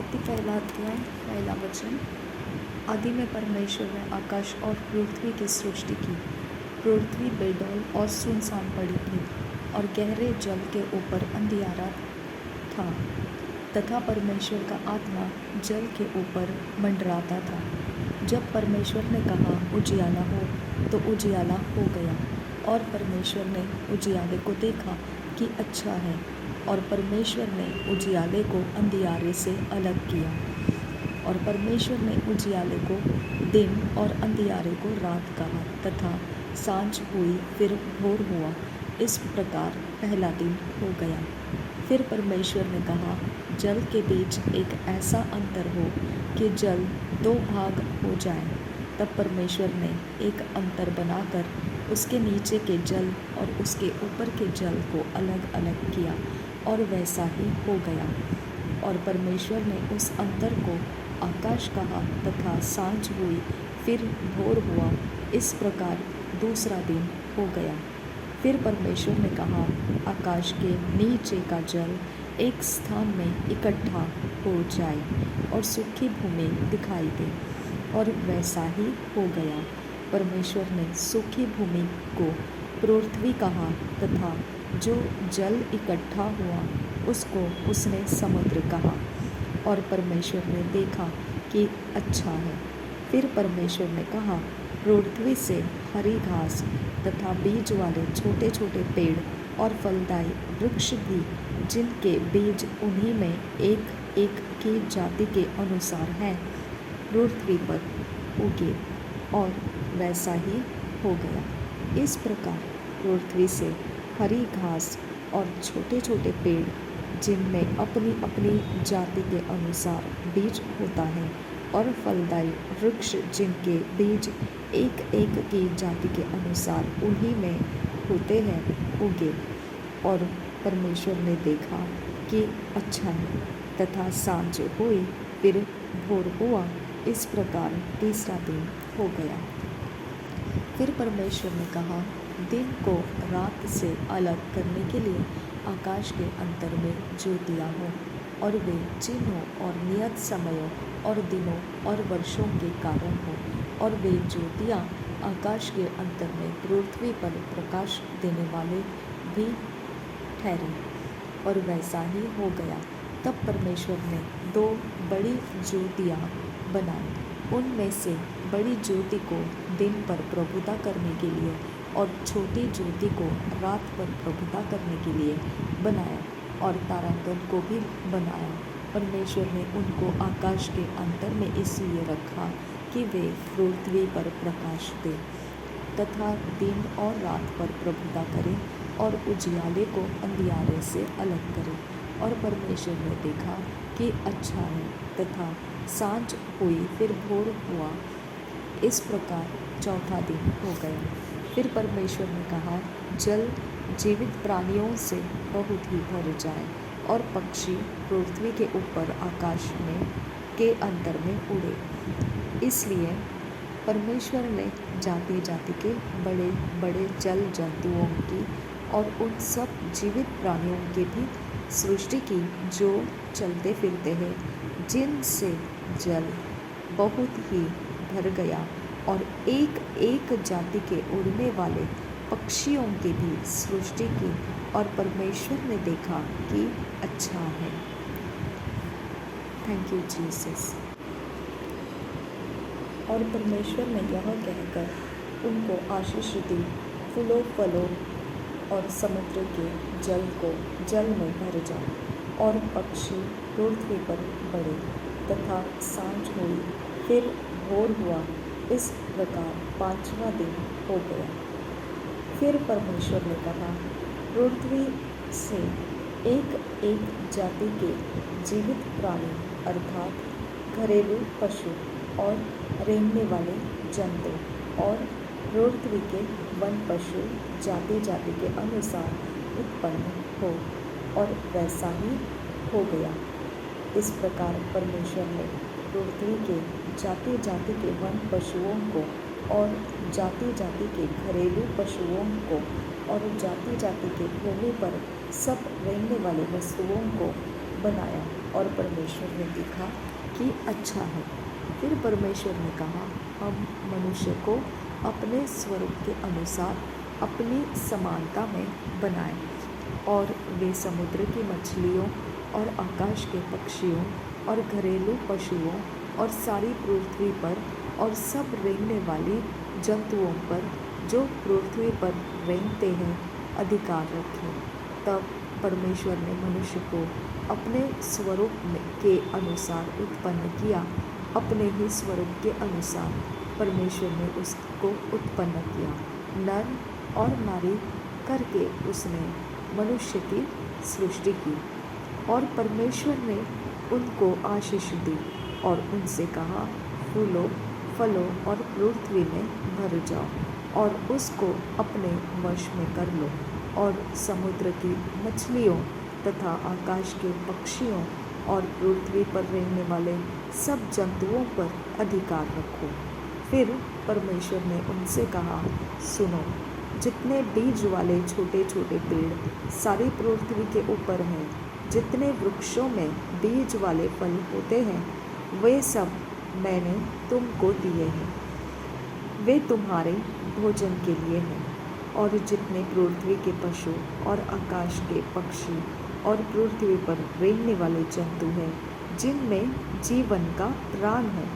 उत्पत्ति पहला अध्याय पहला वचन। आदि में परमेश्वर ने आकाश और पृथ्वी की सृष्टि की। पृथ्वी बेडौल और सुनसान पड़ी थी और गहरे जल के ऊपर अंधियारा था तथा परमेश्वर का आत्मा जल के ऊपर मंडराता था। जब परमेश्वर ने कहा उजियाला हो, तो उजियाला हो गया। और परमेश्वर ने उजियाले को देखा कि अच्छा है, और परमेश्वर ने उजियाले को अंधियारे से अलग किया। और परमेश्वर ने उजियाले को दिन और अंधियारे को रात कहा, तथा सांझ हुई फिर भोर हुआ। इस प्रकार पहला दिन हो गया। फिर परमेश्वर ने कहा, जल के बीच एक ऐसा अंतर हो कि जल दो भाग हो जाए। तब परमेश्वर ने एक अंतर बनाकर उसके नीचे के जल और उसके ऊपर के जल को अलग अलग किया, और वैसा ही हो गया। और परमेश्वर ने उस अंतर को आकाश कहा, तथा सांझ हुई फिर भोर हुआ। इस प्रकार दूसरा दिन हो गया। फिर परमेश्वर ने कहा, आकाश के नीचे का जल एक स्थान में इकट्ठा हो जाए और सूखी भूमि दिखाई दे, और वैसा ही हो गया। परमेश्वर ने सूखी भूमि को पृथ्वी कहा, तथा जो जल इकट्ठा हुआ उसको उसने समुद्र कहा। और परमेश्वर ने देखा कि अच्छा है। फिर परमेश्वर ने कहा, पृथ्वी से हरी घास तथा बीज वाले छोटे छोटे पेड़ और फलदायी वृक्ष भी, जिनके बीज उन्हीं में एक एक की जाति के अनुसार हैं, पृथ्वी पर उगे। और वैसा ही हो गया। इस प्रकार पृथ्वी से हरी घास और छोटे छोटे पेड़, जिनमें अपनी अपनी जाति के अनुसार बीज होता है, और फलदायी वृक्ष, जिनके बीज एक एक की जाति के अनुसार उन्हीं में होते हैं, उगे। और परमेश्वर ने देखा कि अच्छा है, तथा सांझ हुई फिर भोर हुआ। इस प्रकार तीसरा दिन हो गया। फिर परमेश्वर ने कहा, दिन को रात से अलग करने के लिए आकाश के अंतर में ज्योतियाँ हों, और वे चिन्हों और नियत समयों और दिनों और वर्षों के कारण हों। और वे ज्योतियाँ आकाश के अंतर में पृथ्वी पर प्रकाश देने वाले भी ठहरें। और वैसा ही हो गया। तब परमेश्वर ने दो बड़ी ज्योतियाँ बनाई। उनमें से बड़ी ज्योति को दिन पर प्रभुता करने के लिए, और छोटी ज्योति को रात पर प्रभुता करने के लिए बनाया। और तारागण को भी बनाया। परमेश्वर ने उनको आकाश के अंतर में इसलिए रखा कि वे पृथ्वी पर प्रकाश दें, तथा दिन और रात पर प्रभुता करें, और उजियाले को अंधियारे से अलग करें। और परमेश्वर ने देखा कि अच्छा है, तथा सांझ हुई फिर भोर हुआ। इस प्रकार चौथा दिन हो गया। फिर परमेश्वर ने कहा, जल जीवित प्राणियों से बहुत ही भर जाए, और पक्षी पृथ्वी के ऊपर आकाश में के अंतर में उड़े। इसलिए परमेश्वर ने जाति जाति के बड़े बड़े जल जंतुओं की और उन सब जीवित प्राणियों की भी सृष्टि की, जो चलते फिरते हैं, जिनसे जल बहुत ही भर गया। और एक एक जाति के उड़ने वाले पक्षियों की भी सृष्टि की। और परमेश्वर ने देखा कि अच्छा है। Thank you Jesus. और परमेश्वर ने यह कहकर उनको आशीष दी, फूलों फलों और समुद्र के जल को जल में भर जाओ। और पक्षी पृथ्वी पर बढ़े, तथा सांझ हुई फिर भोर हुआ। इस प्रकार पांचवा दिन हो गया। फिर परमेश्वर ने कहा, पृथ्वी से एक एक जाति के जीवित प्राणी, अर्थात घरेलू पशु और रेंगने वाले जंतु, और पृथ्वी के वन पशु जाति जाति के अनुसार उत्पन्न हो। और वैसा ही हो गया। इस प्रकार परमेश्वर ने पृथ्वी के जाति जाति के वन पशुओं को, और जाति जाति के घरेलू पशुओं को, और जाति जाति के भूमि पर सब रेंगने वाले वस्तुओं को बनाया। और परमेश्वर ने देखा कि अच्छा है। फिर परमेश्वर ने कहा, हम मनुष्य को अपने स्वरूप के अनुसार अपनी समानता में बनाएं, और वे समुद्र की मछलियों और आकाश के पक्षियों और घरेलू पशुओं और सारी पृथ्वी पर और सब रेंगने वाली जंतुओं पर जो पृथ्वी पर रेंगते हैं अधिकार रखें। तब परमेश्वर ने मनुष्य को अपने स्वरूप के अनुसार उत्पन्न किया, अपने ही स्वरूप के अनुसार परमेश्वर ने उसको उत्पन्न किया, नर और नारी करके उसने मनुष्य की सृष्टि की। और परमेश्वर ने उनको आशीष दी और उनसे कहा, फूलो, फलो और पृथ्वी में भर जाओ और उसको अपने वश में कर लो, और समुद्र की मछलियों तथा आकाश के पक्षियों और पृथ्वी पर रहने वाले सब जंतुओं पर अधिकार रखो। फिर परमेश्वर ने उनसे कहा, सुनो, जितने बीज वाले छोटे छोटे पेड़ सारी पृथ्वी के ऊपर हैं, जितने वृक्षों में बीज वाले फल होते हैं, वे सब मैंने तुमको दिए हैं, वे तुम्हारे भोजन के लिए हैं। और जितने पृथ्वी के पशु और आकाश के पक्षी और पृथ्वी पर रेंगने वाले जंतु हैं, जिनमें जीवन का प्राण है,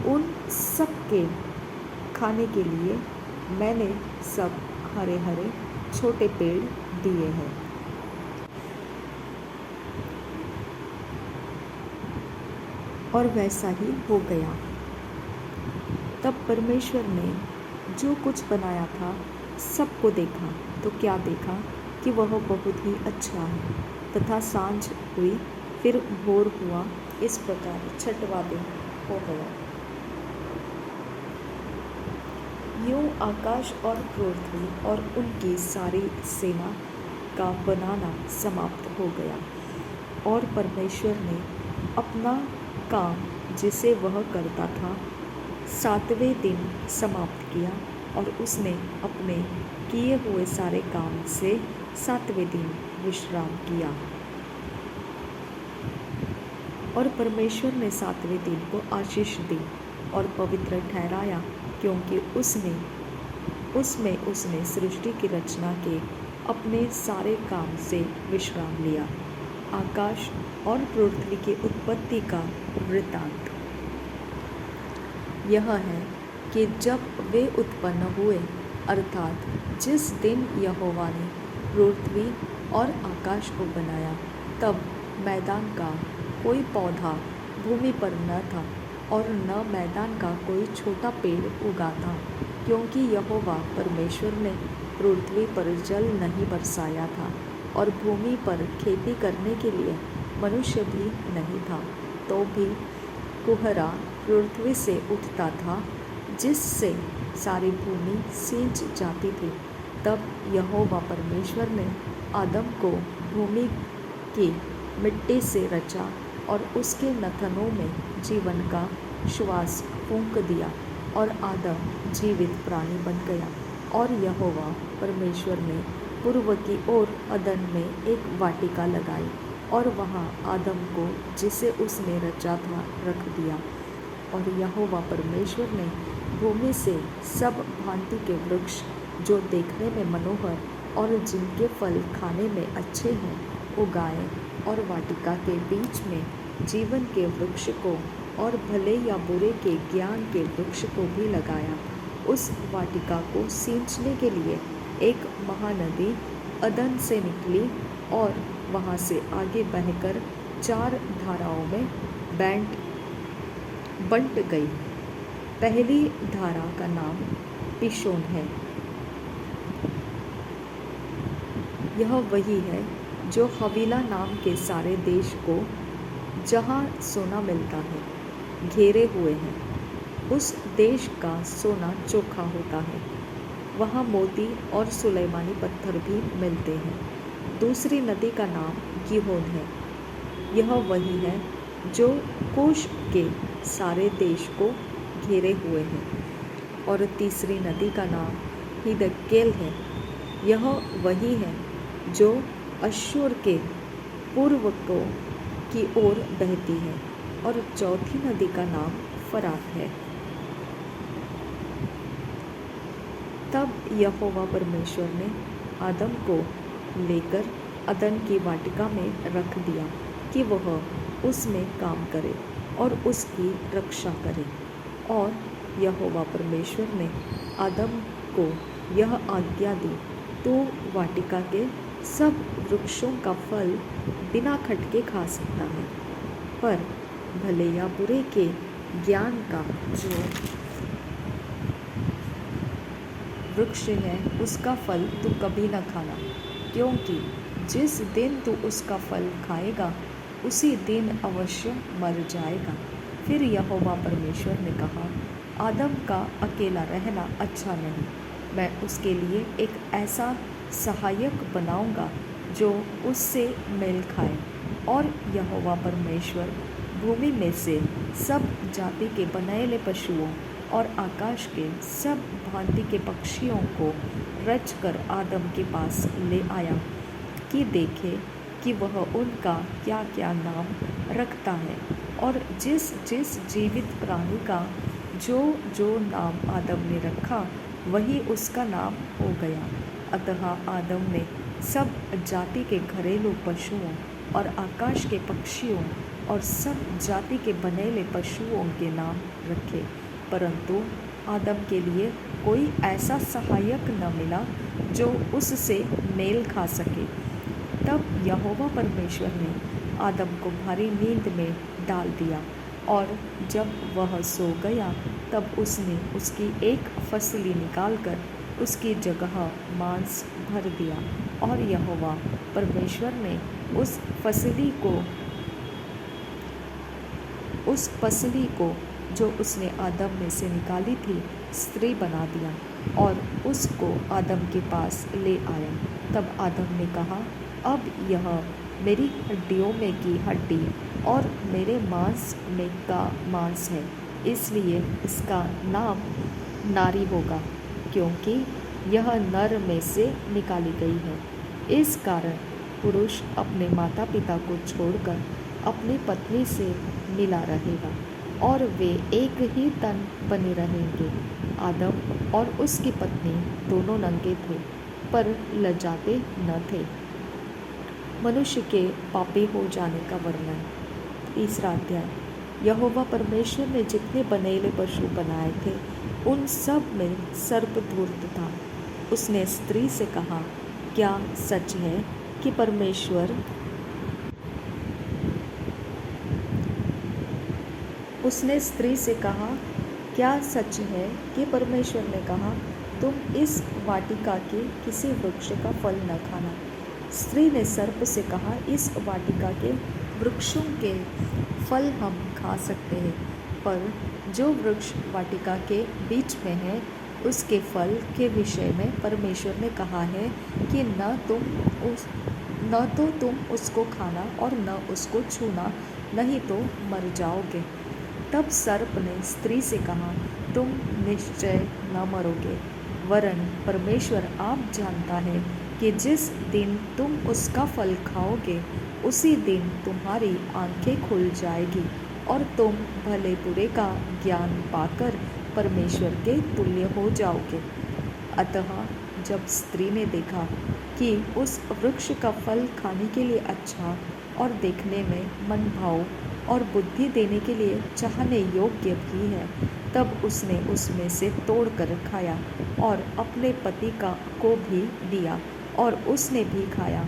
उन सब के खाने के लिए मैंने सब हरे हरे छोटे पेड़ दिए हैं। और वैसा ही हो गया। तब परमेश्वर ने जो कुछ बनाया था सबको देखा, तो क्या देखा कि वह बहुत ही अच्छा है। तथा सांझ हुई, फिर भोर हुआ, इस प्रकार छठवां दिन हो गया। यूं आकाश और पृथ्वी और उनकी सारी सेना का बनाना समाप्त हो गया। और परमेश्वर ने अपना काम जिसे वह करता था 7वें दिन समाप्त किया, और उसने अपने किए हुए सारे काम से 7वें दिन विश्राम किया। और परमेश्वर ने 7वें दिन को आशीष दी और पवित्र ठहराया, क्योंकि उसमें उसने सृष्टि की रचना के अपने सारे काम से विश्राम लिया। आकाश और पृथ्वी की उत्पत्ति का वृत्तांत यह है कि जब वे उत्पन्न हुए, अर्थात जिस दिन यहोवा ने पृथ्वी और आकाश को बनाया, तब मैदान का कोई पौधा भूमि पर न था और न मैदान का कोई छोटा पेड़ उगा था, क्योंकि यहोवा परमेश्वर ने पृथ्वी पर जल नहीं बरसाया था और भूमि पर खेती करने के लिए मनुष्य भी नहीं था। तो भी कुहरा पृथ्वी से उठता था, जिससे सारी भूमि सींच जाती थी। तब यहोवा परमेश्वर ने आदम को भूमि की मिट्टी से रचा और उसके नथनों में जीवन का श्वास फूंक दिया, और आदम जीवित प्राणी बन गया। और यहोवा परमेश्वर ने पूर्व की ओर अदन में एक वाटिका लगाई और वहाँ आदम को, जिसे उसने रचा था, रख दिया। और यहोवा परमेश्वर ने भूमि से सब भांति के वृक्ष जो देखने में मनोहर और जिनके फल खाने में अच्छे हैं उगाए, और वाटिका के बीच में जीवन के वृक्ष को और भले या बुरे के ज्ञान के वृक्ष को भी लगाया। उस वाटिका को सींचने के लिए एक महानदी अदन से निकली और वहाँ से आगे बहकर 4 धाराओं में बंट गई। पहली धारा का नाम पिशोन है। यह वही है जो हवीला नाम के सारे देश को, जहाँ सोना मिलता है, घेरे हुए हैं। उस देश का सोना चोखा होता है, वहाँ मोती और सुलेमानी पत्थर भी मिलते हैं। दूसरी नदी का नाम गिहोन है। यह वही है जो कूश के सारे देश को घेरे हुए हैं। और तीसरी नदी का नाम हिदकेल है। यह वही है जो अश्शूर के पूर्व को की ओर बहती है और चौथी नदी का नाम फरात है। तब यहोवा परमेश्वर ने आदम को लेकर अदन की वाटिका में रख दिया कि वह उसमें काम करे और उसकी रक्षा करे। और यहोवा परमेश्वर ने आदम को यह आज्ञा दी, तू वाटिका के सब वृक्षों का फल बिना खटके खा सकता है, पर भले या बुरे के ज्ञान का जो वृक्ष है उसका फल तू कभी न खाना, क्योंकि जिस दिन तू उसका फल खाएगा उसी दिन अवश्य मर जाएगा। फिर यहोवा परमेश्वर ने कहा, आदम का अकेला रहना अच्छा नहीं, मैं उसके लिए एक ऐसा सहायक बनाऊंगा जो उससे मेल खाए। और यहोवा परमेश्वर भूमि में से सब जाति के बनैले पशुओं और आकाश के सब भांति के पक्षियों को रचकर आदम के पास ले आया कि देखे कि वह उनका क्या क्या नाम रखता है। और जिस जिस जीवित प्राणी का जो जो नाम आदम ने रखा वही उसका नाम हो गया। अतः आदम ने सब जाति के घरेलू पशुओं और आकाश के पक्षियों और सब जाति के बनेले पशुओं के नाम रखे, परंतु आदम के लिए कोई ऐसा सहायक न मिला जो उससे मेल खा सके। तब यहोवा परमेश्वर ने आदम को भारी नींद में डाल दिया, और जब वह सो गया तब उसने उसकी एक फसली निकालकर उसकी जगह मांस भर दिया। और यहोवा परमेश्वर ने उस फसली को जो उसने आदम में से निकाली थी स्त्री बना दिया और उसको आदम के पास ले आया। तब आदम ने कहा, अब यह मेरी हड्डियों में की हड्डी और मेरे मांस में का मांस है, इसलिए इसका नाम नारी होगा, क्योंकि यह नर में से निकाली गई है। इस कारण पुरुष अपने माता पिता को छोड़कर अपनी पत्नी से मिला रहेगा और वे एक ही तन बने रहेंगे। आदम और उसकी पत्नी दोनों नंगे थे, पर लजाते न थे। मनुष्य के पापी हो जाने का वर्णन। 3 अध्याय। यहोवा परमेश्वर ने जितने बनेले पशु बनाए थे उन सब में सर्प धूर्त था। उसने स्त्री से कहा, क्या सच है कि परमेश्वर उसने स्त्री से कहा, क्या सच है कि परमेश्वर ने कहा, तुम इस वाटिका के किसी वृक्ष का फल न खाना। स्त्री ने सर्प से कहा, इस वाटिका के वृक्षों के फल हम खा सकते हैं, पर जो वृक्ष वाटिका के बीच में है उसके फल के विषय में परमेश्वर ने कहा है कि न तो तुम उसको खाना और न उसको छूना, नहीं तो मर जाओगे। तब सर्प ने स्त्री से कहा, तुम निश्चय न मरोगे, वरन परमेश्वर आप जानता है कि जिस दिन तुम उसका फल खाओगे उसी दिन तुम्हारी आंखें खुल जाएगी और तुम भले बुरे का ज्ञान पाकर परमेश्वर के तुल्य हो जाओगे। अतः जब स्त्री ने देखा कि उस वृक्ष का फल खाने के लिए अच्छा और देखने में मनभाव और बुद्धि देने के लिए चाहने योग्य भी है, तब उसने उसमें से तोड़कर खाया और अपने पति को भी दिया और उसने भी खाया।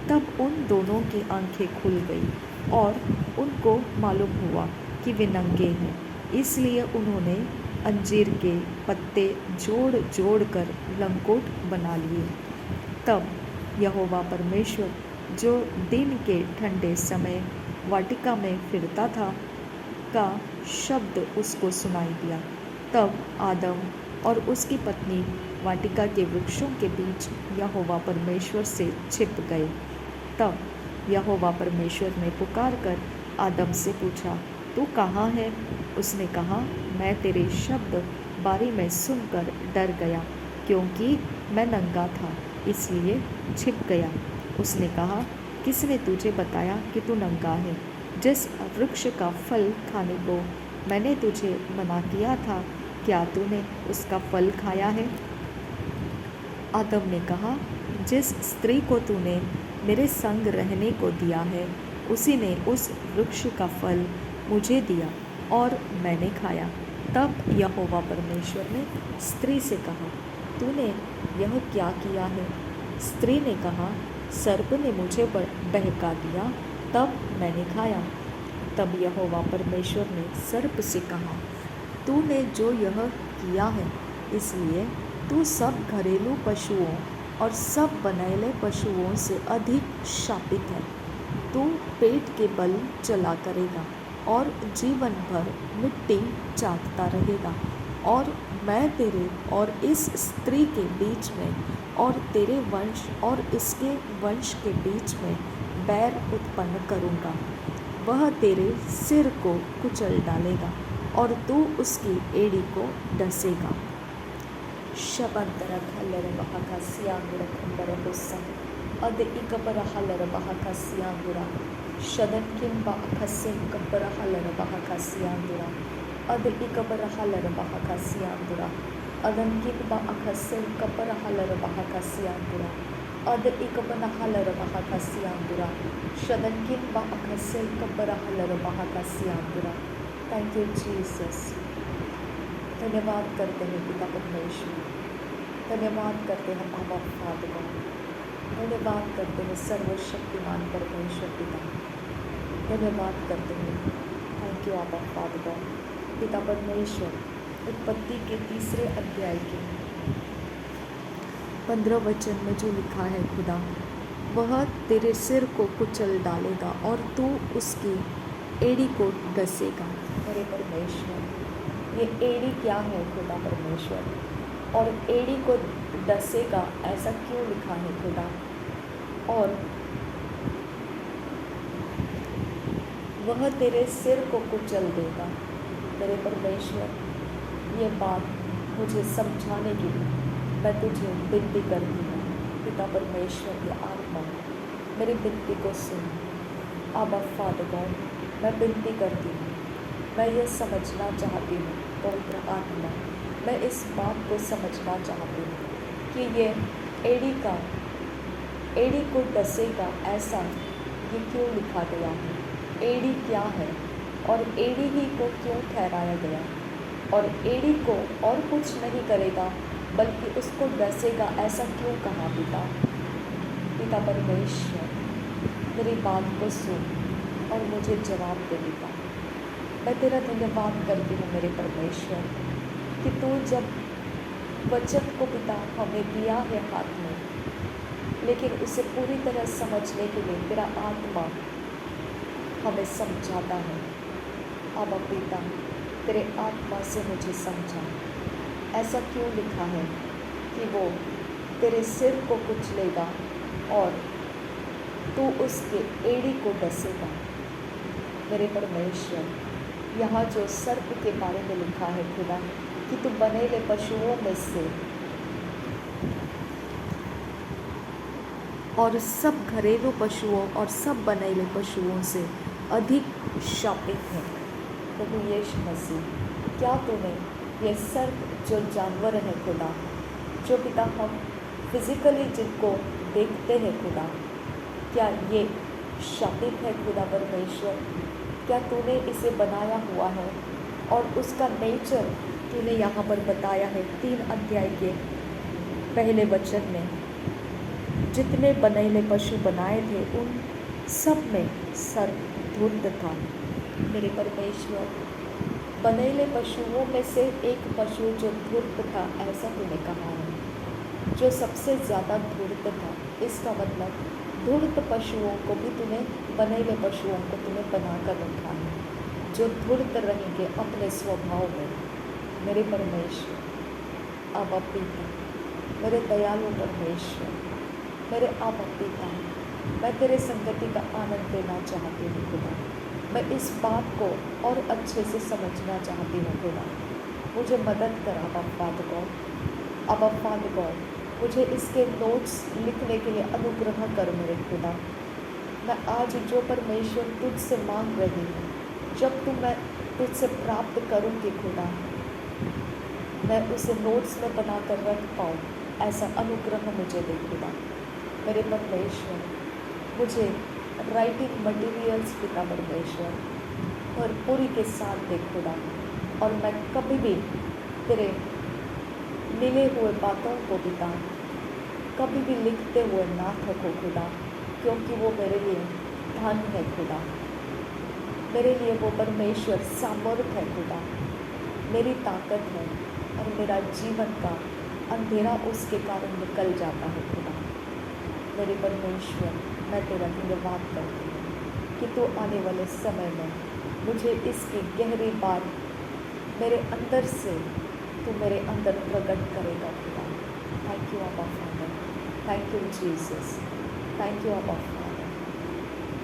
तब उन दोनों की आंखें खुल गई और उनको मालूम हुआ कि वे नंगे हैं, इसलिए उन्होंने अंजीर के पत्ते जोड़ जोड़ कर लंगोट बना लिए। तब यहोवा परमेश्वर जो दिन के ठंडे समय वाटिका में फिरता था का शब्द उसको सुनाई दिया। तब आदम और उसकी पत्नी वाटिका के वृक्षों के बीच यहोवा परमेश्वर से छिप गए। तब यहोवा परमेश्वर ने पुकार कर आदम से पूछा, तू कहाँ है? उसने कहा, मैं तेरे शब्द बारी में सुनकर डर गया, क्योंकि मैं नंगा था, इसलिए छिप गया। उसने कहा, किसने तुझे बताया कि तू नंगा है? जिस वृक्ष का फल खाने को मैंने तुझे मना किया था, क्या तूने उसका फल खाया है? आदम ने कहा, जिस स्त्री को तूने मेरे संग रहने को दिया है, उसी ने उस वृक्ष का फल मुझे दिया और मैंने खाया। तब यहोवा परमेश्वर ने स्त्री से कहा, तूने यह क्या किया है? स्त्री ने कहा, सर्प ने मुझे बहका दिया, तब मैंने खाया। तब यहोवा परमेश्वर ने सर्प से कहा, तूने जो यह किया है, इसलिए तू सब घरेलू पशुओं और सब बनैले पशुओं से अधिक शापित है। तू पेट के बल चला करेगा और जीवन भर मिट्टी चाटता रहेगा। और मैं तेरे और इस स्त्री के बीच में और तेरे वंश और इसके वंश के बीच में बैर उत्पन्न करूँगा। वह तेरे सिर को कुचल डालेगा और तू उसकी एड़ी को डसेगा। शबंतर हल्लर बहका सियांगुर खंबर हुस्सा अद इकबर हल्लर बहका सियांगुरा शदन किंबा अखसिम कबर हल्लर बहका सियांगुरा अद इकबर हल्लर बहका सियांगुरा अदन किंबा अखसिम कबर हल्लर बहका सियांगुरा अद इकबर हल्लर बहका सियांगुरा शदन किंबा अखसिम कबर हल्लर बहका सियांगुरा। Thank you Jesus. धन्यवाद करते हैं पिता परमेश्वर, धन्यवाद करते हैं बाबा फादर, धन्यवाद करते हैं सर्वशक्तिमान परमेश्वर पिता, धन्यवाद करते हैं। थैंक यू आबा फादर। पिता परमेश्वर, उत्पत्ति के 3 अध्याय के 15 वचन में जो लिखा है खुदा, वह तेरे सिर को कुचल डालेगा और तू उसकी एड़ी को डसेगा। अरे परमेश्वर, ये एड़ी क्या है खुदा परमेश्वर? और एड़ी को डसेगा ऐसा क्यों लिखा है खुदा? और वह तेरे सिर को कुचल देगा। मेरे परमेश्वर, ये बात मुझे समझाने के लिए मैं तुझे विनती करती हूँ। पिता परमेश्वर की आत्मा मेरी विनती को सुन। आबा फादर गॉड, मैं विनती करती हूँ, मैं ये समझना चाहती हूँ पवित्र आत्मा, मैं इस बात को समझना चाहती हूँ कि ये एड़ी को डसेगा ऐसा ये क्यों लिखा गया है? एड़ी क्या है और एड़ी ही को क्यों ठहराया गया? और एड़ी को और कुछ नहीं करेगा बल्कि उसको डसेगा ऐसा क्यों कहा पिता? पिता परमेश्वर, मेरी बात को सुन और मुझे जवाब दे पिता। मैं तेरा धन्यवाद करती हूँ मेरे परमेश्वर कि तू जब वचन को पिता हमें दिया है हाथ में, लेकिन उसे पूरी तरह समझने के लिए तेरा आत्मा हमें समझाता है। अब पिता, तेरे आत्मा से मुझे समझा, ऐसा क्यों लिखा है कि वो तेरे सिर को कुचलेगा और तू उसके एड़ी को डसेगा। मेरे परमेश्वर, यहाँ जो सर्प के बारे में लिखा है खुदा कि तू बनेले पशुओं में से और सब घरेलू पशुओं और सब बनेले पशुओं से अधिक शापित है। प्रभु यीशु मसीह, क्या तूने ये सर्प जो जानवर है खुदा, जो पिता हम फिजिकली जिनको देखते हैं खुदा, क्या ये शापित है खुदा परमेश्वर? क्या तूने इसे बनाया हुआ है और उसका नेचर तूने यहाँ पर बताया है 3 अध्याय के पहले वचन में। जितने बनेले पशु बनाए थे उन सब में सर्प धुर्त था। मेरे परमेश्वर, बनेले पशुओं में से एक पशु जो धुर्त था ऐसा तूने कहा है, जो सबसे ज़्यादा धूर्त था। इसका मतलब धूर्त पशुओं को भी तूने, बनेले पशुओं को तूने बनाकर रखा है, जो धूर्त रहेंगे अपने स्वभाव में। मेरे परमेश्वर, अब पिता, मेरे दयालु परमेश्वर, मेरे अब पिता, मैं तेरे संगति का आनंद लेना चाहती हूँ खुदा। मैं इस बात को और अच्छे से समझना चाहती हूँ खुदा। मुझे मदद कर अब फादर गॉड, मुझे इसके नोट्स लिखने के लिए अनुग्रह कर मेरे खुदा। मैं आज जो परमेश्वर तुझसे मांग रही हूँ, जब मैं तुझसे प्राप्त करूँगी खुदा, मैं उसे नोट्स में बना कर रख पाऊँ, ऐसा अनुग्रह मुझे दे खुदा। मेरे परमेश्वर, मुझे राइटिंग मटेरियल्स पिता परमेश्वर भरपूरी के साथ दे खुदा, और मैं कभी भी तेरे मिले हुए बातों को पिता कभी भी लिखते हुए ना थको खुदा, क्योंकि वो मेरे लिए धन है खुदा। मेरे लिए वो परमेश्वर सामर्थ है खुदा, मेरी ताकत है, और मेरा जीवन का अंधेरा उसके कारण निकल जाता है खुदा। मेरे परमेश्वर, मैं तेरा धन्यवाद करती हूँ कि तू आने वाले समय में मुझे इसकी गहरी बात मेरे अंदर से तू मेरे अंदर प्रकट करेगा खुदा। थैंक यू आबा father, thank you Jesus, thank you आबा फादर।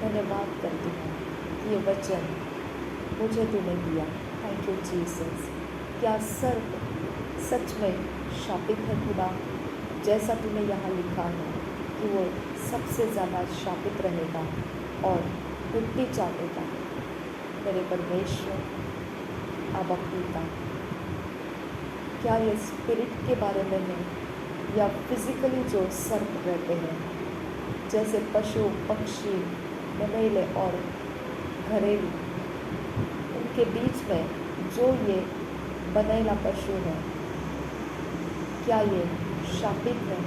धन्यवाद करती हूँ कि ये वचन मुझे तूने दिया। Thank you Jesus. क्या सर्प सच में शापित है खुदा, जैसा तूने यहाँ लिखा है कि वो सबसे ज़्यादा शापित रहेगा और मिट्टी चाटेगा। मेरे परमेश्वर आबा पिता, क्या ये स्पिरिट के बारे में है या फिजिकली जो सर्प रहते हैं, जैसे पशु पक्षी नमेले और घरेलू, उनके बीच में जो ये बनेला पशु है, क्या ये शापित है?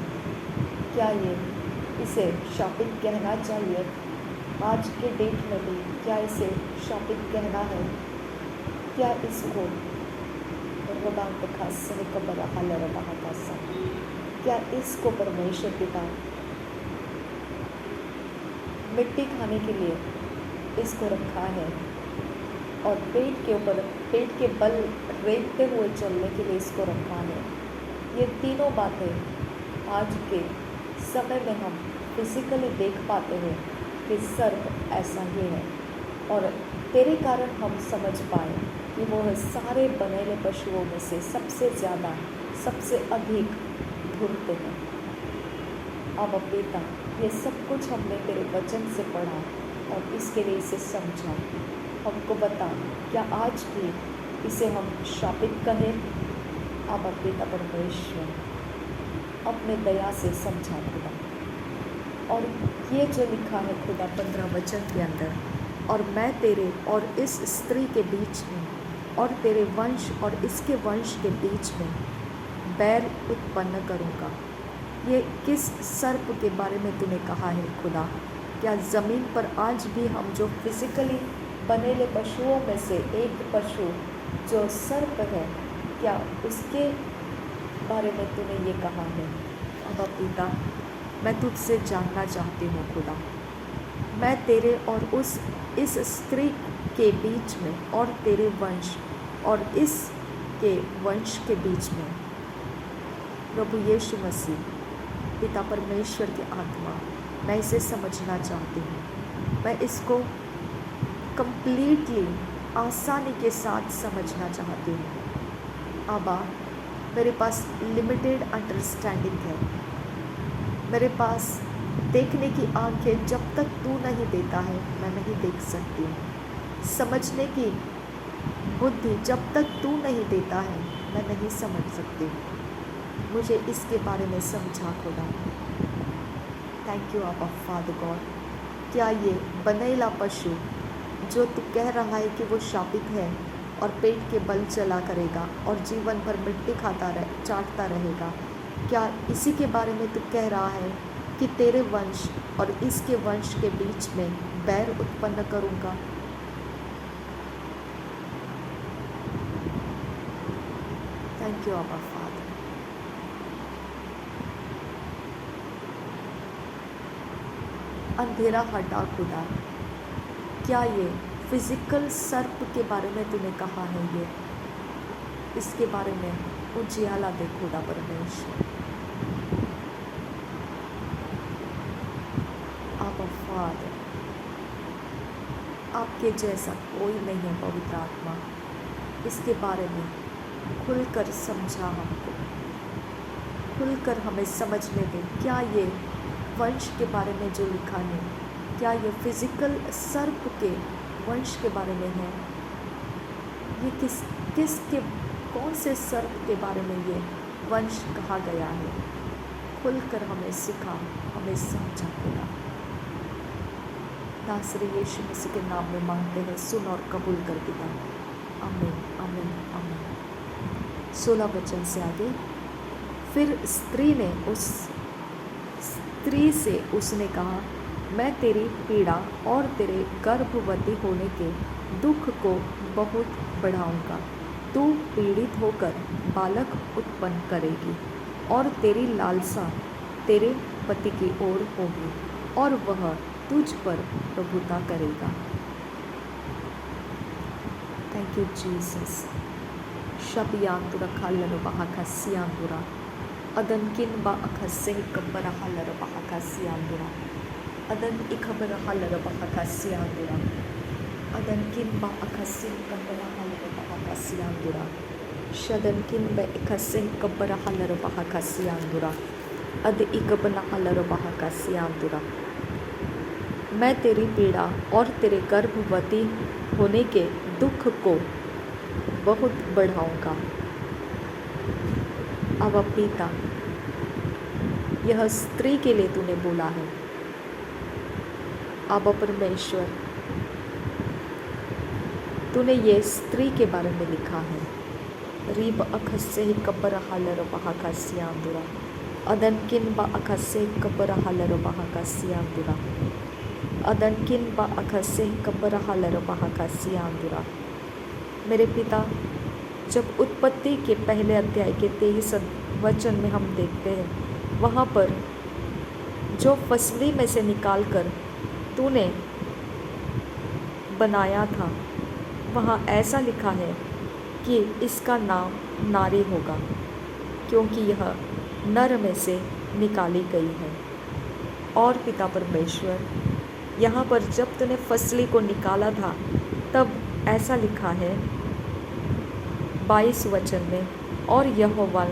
क्या ये इसे शापित कहना चाहिए? आज के डेट में भी क्या इसे शापित कहना है? क्या इसको क्या इसको परमेश्वर पिता मिट्टी खाने के लिए इसको रखा है, और पेट के ऊपर, पेट के बल रेंगते हुए चलने के लिए इसको रखा है? ये तीनों बातें आज के समय में हम फिजिकली देख पाते हैं कि सर्प ऐसा ही है, और तेरे कारण हम समझ पाए कि वो सारे बनेले पशुओं में से सबसे ज़्यादा, सबसे अधिक धुरते हैं। अब पिता, ये सब कुछ हमने तेरे वचन से पढ़ा और इसके लिए इसे समझा। हमको बता, क्या आज भी इसे हम शापित कहें? अब पिता परमेश्वर अपने दया से समझा खुदा। और ये जो लिखा है खुदा 15 वचन के अंदर, और मैं तेरे और इस स्त्री के बीच में और तेरे वंश और इसके वंश के बीच में बैर उत्पन्न करूँगा। ये किस सर्प के बारे में तूने कहा है खुदा? क्या ज़मीन पर आज भी हम जो फिजिकली बनेले पशुओं में से एक पशु जो सर्प है, क्या उसके बारे में तूने ये कहा है? अब पिता, मैं तुझसे जानना चाहती हूँ खुदा। मैं तेरे और इस स्त्री के बीच में और तेरे वंश और इसके वंश के बीच में, प्रभु यीशु मसीह, पिता परमेश्वर की आत्मा, मैं इसे समझना चाहती हूँ। मैं इसको कंप्लीटली आसानी के साथ समझना चाहती हूँ। आबा, मेरे पास लिमिटेड अंडरस्टैंडिंग है। मेरे पास देखने की आंखें जब तक तू नहीं देता है, मैं नहीं देख सकती। समझने की बुद्धि जब तक तू नहीं देता है, मैं नहीं समझ सकती। मुझे इसके बारे में समझा खुदा। थैंक यू आबा फादर गॉड। क्या ये बनेला पशु जो तू कह रहा है कि वो शापित है और पेट के बल चला करेगा और जीवन भर मिट्टी चाटता रहेगा, क्या इसी के बारे में तू कह रहा है कि तेरे वंश और इसके वंश के बीच में बैर उत्पन्न करूँगा? थैंक यू आबा फादर। अंधेरा हटा खुदा। क्या ये फिजिकल सर्प के बारे में तूने कहा है? ये इसके बारे में उजियाला दे खुदा परमेश्वर। आबा फादर, आपके जैसा कोई नहीं है पवित्र आत्मा। इसके बारे में खुलकर समझा हमको, खुलकर हमें समझने दें। क्या ये वंश के बारे में जो लिखा है, क्या ये फिजिकल सर्प के वंश के बारे में है? ये किस के कौन से सर्प के बारे में ये वंश कहा गया है? खुलकर हमें सिखा, हमें समझा खुदा। नासरी यीशु मसीह के नाम में मांगते हैं, सुन और कबूल कर पिता। आमीन आमीन आमीन। 16 वचन से आगे, फिर स्त्री से उसने कहा, मैं तेरी पीड़ा और तेरे गर्भवती होने के दुख को बहुत बढ़ाऊंगा। तू पीड़ित होकर बालक उत्पन्न करेगी और तेरी लालसा तेरे पति की ओर होगी और वह तुझ पर प्रभुता करेगा। Thank you Jesus. शबियांतुरा खाल्लन बहाका सियांतुरा अदनकिन बा अखसे कब्बरा हल्लर बहाका सियांतुरा अदन इखबर हल्लर बहाका सियांतुरा अदनकिन बा अखसे कब्बरा हल्लर बहाका सियांतुरा शदनकिन बा अखसे कब्बरा हल्लर बहाका सियांतुरा अद इकबना हल्लर बहाका सियांतुरा। मैं तेरी पीड़ा और तेरे गर्भवती होने के दुख को बहुत बढ़ाऊंगा। अब पिता, यह स्त्री के लिए तूने बोला है। अब परमेश्वर, तूने ये स्त्री के बारे में लिखा है। रीब अखसे ही कब्बर हालर बहा का सियांदुरा अदनकिन बा अखसे कब्बर हालर बहा का सियांदुरा अदनकिन बा अखसे कब्बर हालर बहा का सियांदुरा। मेरे पिता, जब उत्पत्ति के पहले अध्याय के 23 वचन में हम देखते हैं, वहाँ पर जो फसली में से निकाल कर तूने बनाया था, वहाँ ऐसा लिखा है कि इसका नाम नारी होगा, क्योंकि यह नर में से निकाली गई है। और पिता परमेश्वर, यहाँ पर जब तूने फसली को निकाला था, तब ऐसा लिखा है 22 वचन में, और यहोवा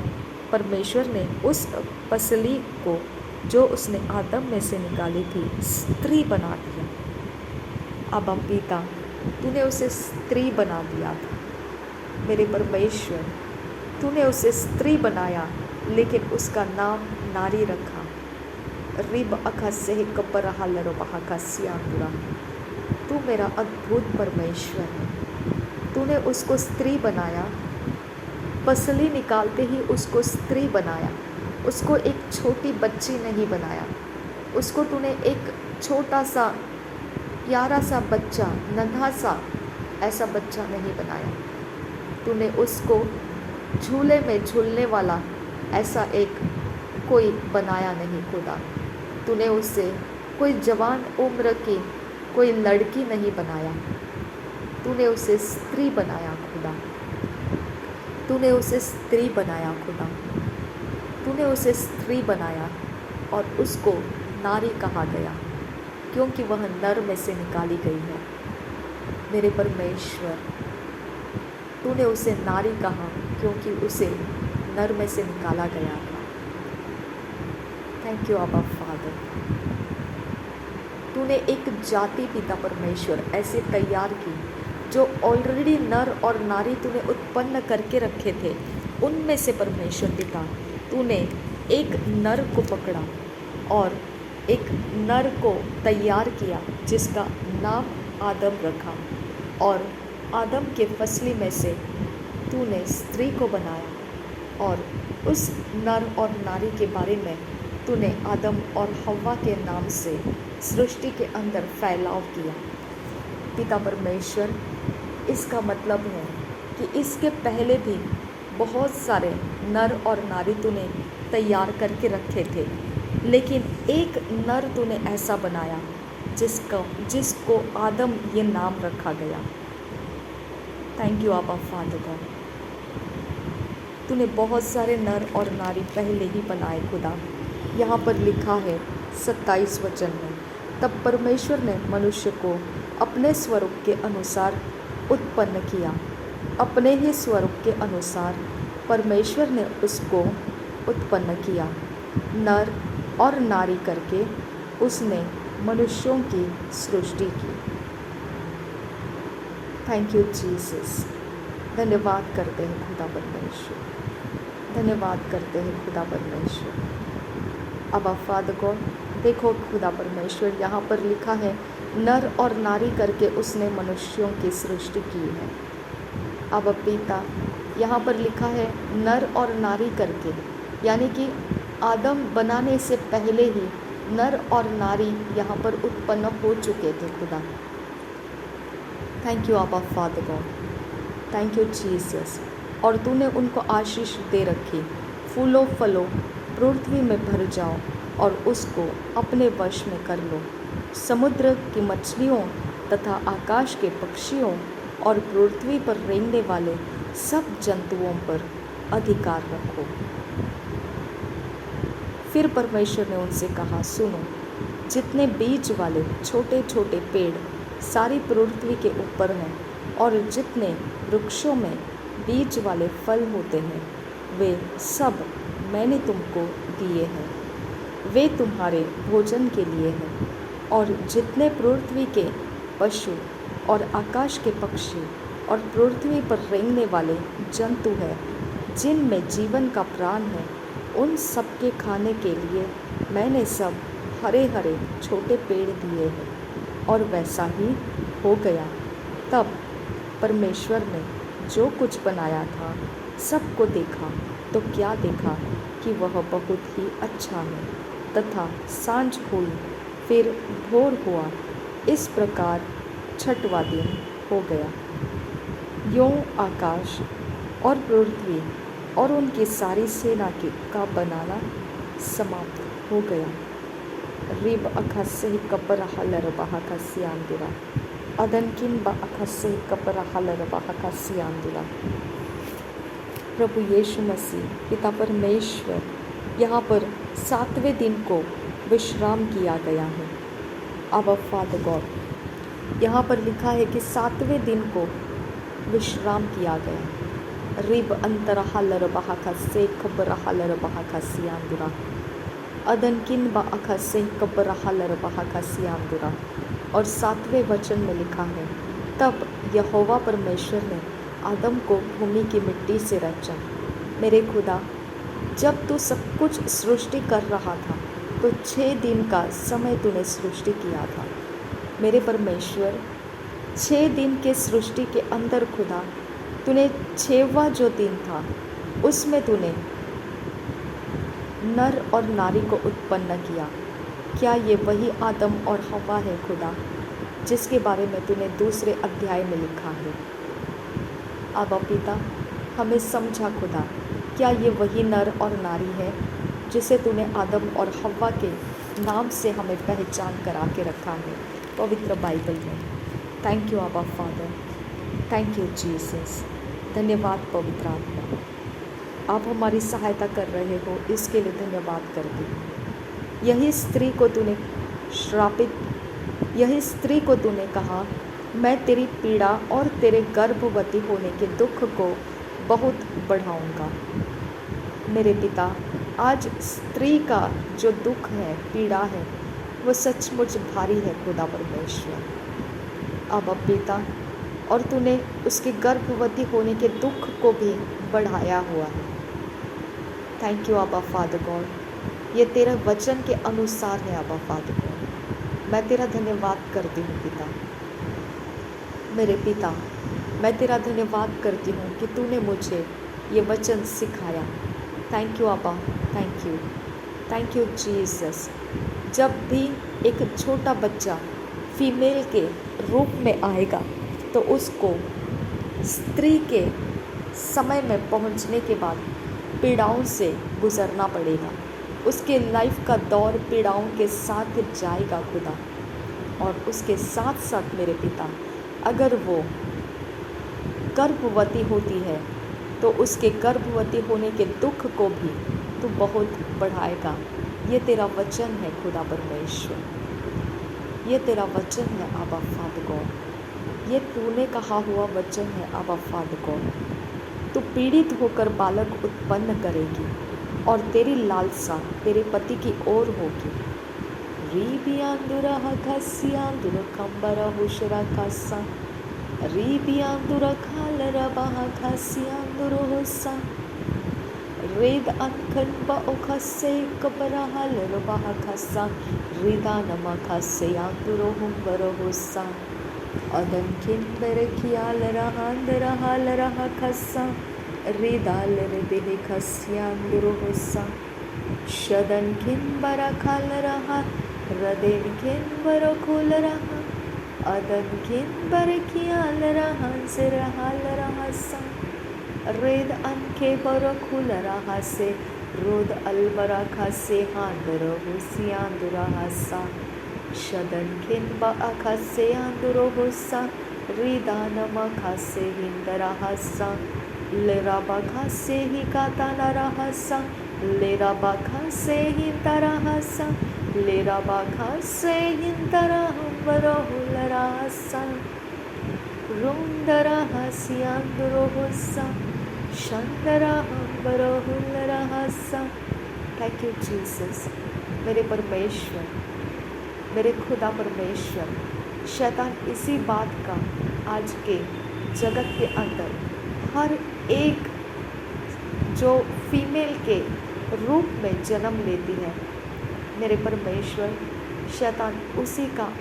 परमेश्वर ने उस फसली को जो उसने आदम में से निकाली थी स्त्री बना दिया। अब पिता, तूने उसे स्त्री बना दिया था। मेरे परमेश्वर, तूने उसे स्त्री बनाया, लेकिन उसका नाम नारी रखा। रिब अखा से कब्बर हालर बहा का सियांदुरा। तू मेरा अद्भुत परमेश्वर है। तूने उसको स्त्री बनाया, फसली निकालते ही उसको स्त्री बनाया। उसको एक छोटी बच्ची नहीं बनाया, उसको तूने एक छोटा सा प्यारा सा बच्चा, नन्हा सा ऐसा बच्चा नहीं बनाया। तूने उसको झूले में झूलने वाला ऐसा एक कोई बनाया नहीं खुदा। तूने उसे कोई जवान उम्र की कोई लड़की नहीं बनाया। तूने उसे स्त्री बनाया खुदा। तूने उसे स्त्री बनाया खुदा। तूने उसे स्त्री बनाया और उसको नारी कहा गया, क्योंकि वह नर में से निकाली गई है। मेरे परमेश्वर, तूने उसे नारी कहा क्योंकि उसे नर में से निकाला गया था। थैंक यू अबा फादर। तूने एक जाति पिता परमेश्वर ऐसे तैयार की जो ऑलरेडी नर और नारी तूने उत्पन्न करके रखे थे। उनमें से परमेश्वर पिता, तूने एक नर को पकड़ा और एक नर को तैयार किया जिसका नाम आदम रखा, और आदम के फसली में से तूने स्त्री को बनाया और उस नर और नारी के बारे में तूने आदम और हव्वा के नाम से सृष्टि के अंदर फैलाव किया। पिता परमेश्वर, इसका मतलब है कि इसके पहले भी बहुत सारे नर और नारी तूने तैयार करके रखे थे, लेकिन एक नर तूने ऐसा बनाया जिसको आदम ये नाम रखा गया। थैंक यू आबा फादर गॉड। तूने बहुत सारे नर और नारी पहले ही बनाए खुदा। यहाँ पर लिखा है 27 वचन में, तब परमेश्वर ने मनुष्य को अपने स्वरूप के अनुसार उत्पन्न किया। अपने ही स्वरूप के अनुसार परमेश्वर ने उसको उत्पन्न किया, नर और नारी करके उसने मनुष्यों की सृष्टि की। Thank you Jesus. धन्यवाद करते हैं खुदा परमेश्वर, धन्यवाद करते हैं खुदा परमेश्वर। अब फादर गॉड, देखो खुदा परमेश्वर, यहाँ पर लिखा है नर और नारी करके उसने मनुष्यों की सृष्टि की है। अब पिता, यहाँ पर लिखा है नर और नारी करके, यानी कि आदम बनाने से पहले ही नर और नारी यहाँ पर उत्पन्न हो चुके थे खुदा। थैंक यू आबा father God, thank you Jesus. और तूने उनको आशीष दे रखी, फूलों फलों पृथ्वी में भर जाओ और उसको अपने वश में कर लो। समुद्र की मछलियों तथा आकाश के पक्षियों और पृथ्वी पर रेंगने वाले सब जंतुओं पर अधिकार रखो। फिर परमेश्वर ने उनसे कहा, सुनो, जितने बीज वाले छोटे छोटे पेड़ सारी पृथ्वी के ऊपर हैं और जितने वृक्षों में बीज वाले फल होते हैं, वे सब मैंने तुमको दिए हैं, वे तुम्हारे भोजन के लिए हैं। और जितने पृथ्वी के पशु और आकाश के पक्षी और पृथ्वी पर रेंगने वाले जंतु हैं, जिनमें जीवन का प्राण है, उन सब के खाने के लिए मैंने सब हरे हरे छोटे पेड़ दिए हैं। और वैसा ही हो गया। तब परमेश्वर ने जो कुछ बनाया था सबको देखा, तो क्या देखा कि वह बहुत ही अच्छा है। तथा सांझ हुई, फिर भोर हुआ, इस प्रकार छठवां दिन हो गया। यों आकाश और पृथ्वी और उनकी सारी सेना का बनाना समाप्त हो गया। Rib अखसे Kapoor huller बहकसियांदिरा अदनकिन बखसे Kapoor huller बहकसियांदिरा। प्रभु यीशु मसीह पिता परमेश्वर, यहाँ पर 7वें दिन को विश्राम किया गया है। अब फादर गॉड, यहाँ पर लिखा है कि 7वें दिन को विश्राम किया गया। रिब अंतर huller बहकसे Kapoor huller बहकसियांदिरा अदनकिन बखसे Kapoor huller बहकसियांदिरा। और 7वें वचन में लिखा है, तब यहोवा परमेश्वर ने आदम को भूमि की मिट्टी से रचा। मेरे खुदा, जब तू सब कुछ सृष्टि कर रहा था तो 6 दिन का समय तूने सृष्टि किया था। मेरे परमेश्वर, 6 दिन के सृष्टि के अंदर खुदा, तूने 6वां जो दिन था उसमें तूने नर और नारी को उत्पन्न किया। क्या ये वही आदम और हव्वा है खुदा, जिसके बारे में तूने 2 अध्याय में लिखा है? आबा पिता, हमें समझा खुदा, क्या ये वही नर और नारी है जिसे तूने आदम और हव्वा के नाम से हमें पहचान करा के रखा है पवित्र बाइबल में? थैंक यू आबा फादर, थैंक यू जीसस। धन्यवाद पवित्र आत्मा, आप हमारी सहायता कर रहे हो, इसके लिए धन्यवाद करती हूँ। यही स्त्री को तूने श्रापित, यही स्त्री को तूने कहा, मैं तेरी पीड़ा और तेरे गर्भवती होने के दुख को बहुत बढ़ाऊंगा। मेरे पिता, आज स्त्री का जो दुख है, पीड़ा है, वो सचमुच भारी है खुदा परमेश्वर। अब पिता, और तूने उसके गर्भवती होने के दुख को भी बढ़ाया हुआ है। थैंक यू आबा फादर गॉड, ये तेरा वचन के अनुसार है आबा फादर गॉड। मैं तेरा धन्यवाद करती हूँ पिता। मेरे पिता, मैं तेरा धन्यवाद करती हूँ कि तूने मुझे ये वचन सिखाया। थैंक यू आबा, थैंक यू जीसस। जब भी एक छोटा बच्चा फीमेल के रूप में आएगा तो उसको स्त्री के समय में पहुंचने के बाद पीड़ाओं से गुजरना पड़ेगा। उसके लाइफ का दौर पीड़ाओं के साथ जाएगा खुदा। और उसके साथ साथ मेरे पिता, अगर वो गर्भवती होती है तो उसके गर्भवती होने के दुख को भी तू बहुत बढ़ाएगा। ये तेरा वचन है खुदा परमेश्वर, ये तेरा वचन है आबा फादर गॉड, ये तूने कहा हुआ वचन है आबा फादर गॉड। तू पीड़ित होकर बालक उत्पन्न करेगी और तेरी लालसा तेरे पति की ओर होगी। Ribiandura Hakasiandura Kambara Hushra Kasa Ribiandura Kalara Bahakasiandura Hosa Red Ankanba Okase Kabarahala Bahakasa Ridanama Kaseanduro Humbara Hosa Adan Kimbere Kialara Handara Halara Hakasa Ridalere Dehe Kasianduro Hosa Shadan Kimbara Kalaraha Raden Kimbara Kularaha Adan Kimbara Kialaraha Zerahalara Hasa Red Anke Barakulara Se Rod Albaraka Se Handara Husiandura Hasa Shadan Kimba Akase Anduro Husa Ridana Makase Hindara Hasa Lerabaka Se Hikatanara Hasa Lerabaka Se Hindara Hasa Lerabaka Se Hindara Humbarohulara Hasa Rundara Hasianduro Husa Shandara Humbarohulara Hasa. Thank you Jesus. मेरे परमेश्वर, मेरे खुदा परमेश्वर, शैतान इसी बात का आज के जगत के अंदर हर एक जो फीमेल के रूप में जन्म लेती है, मेरे परमेश्वर, शैतान उसी का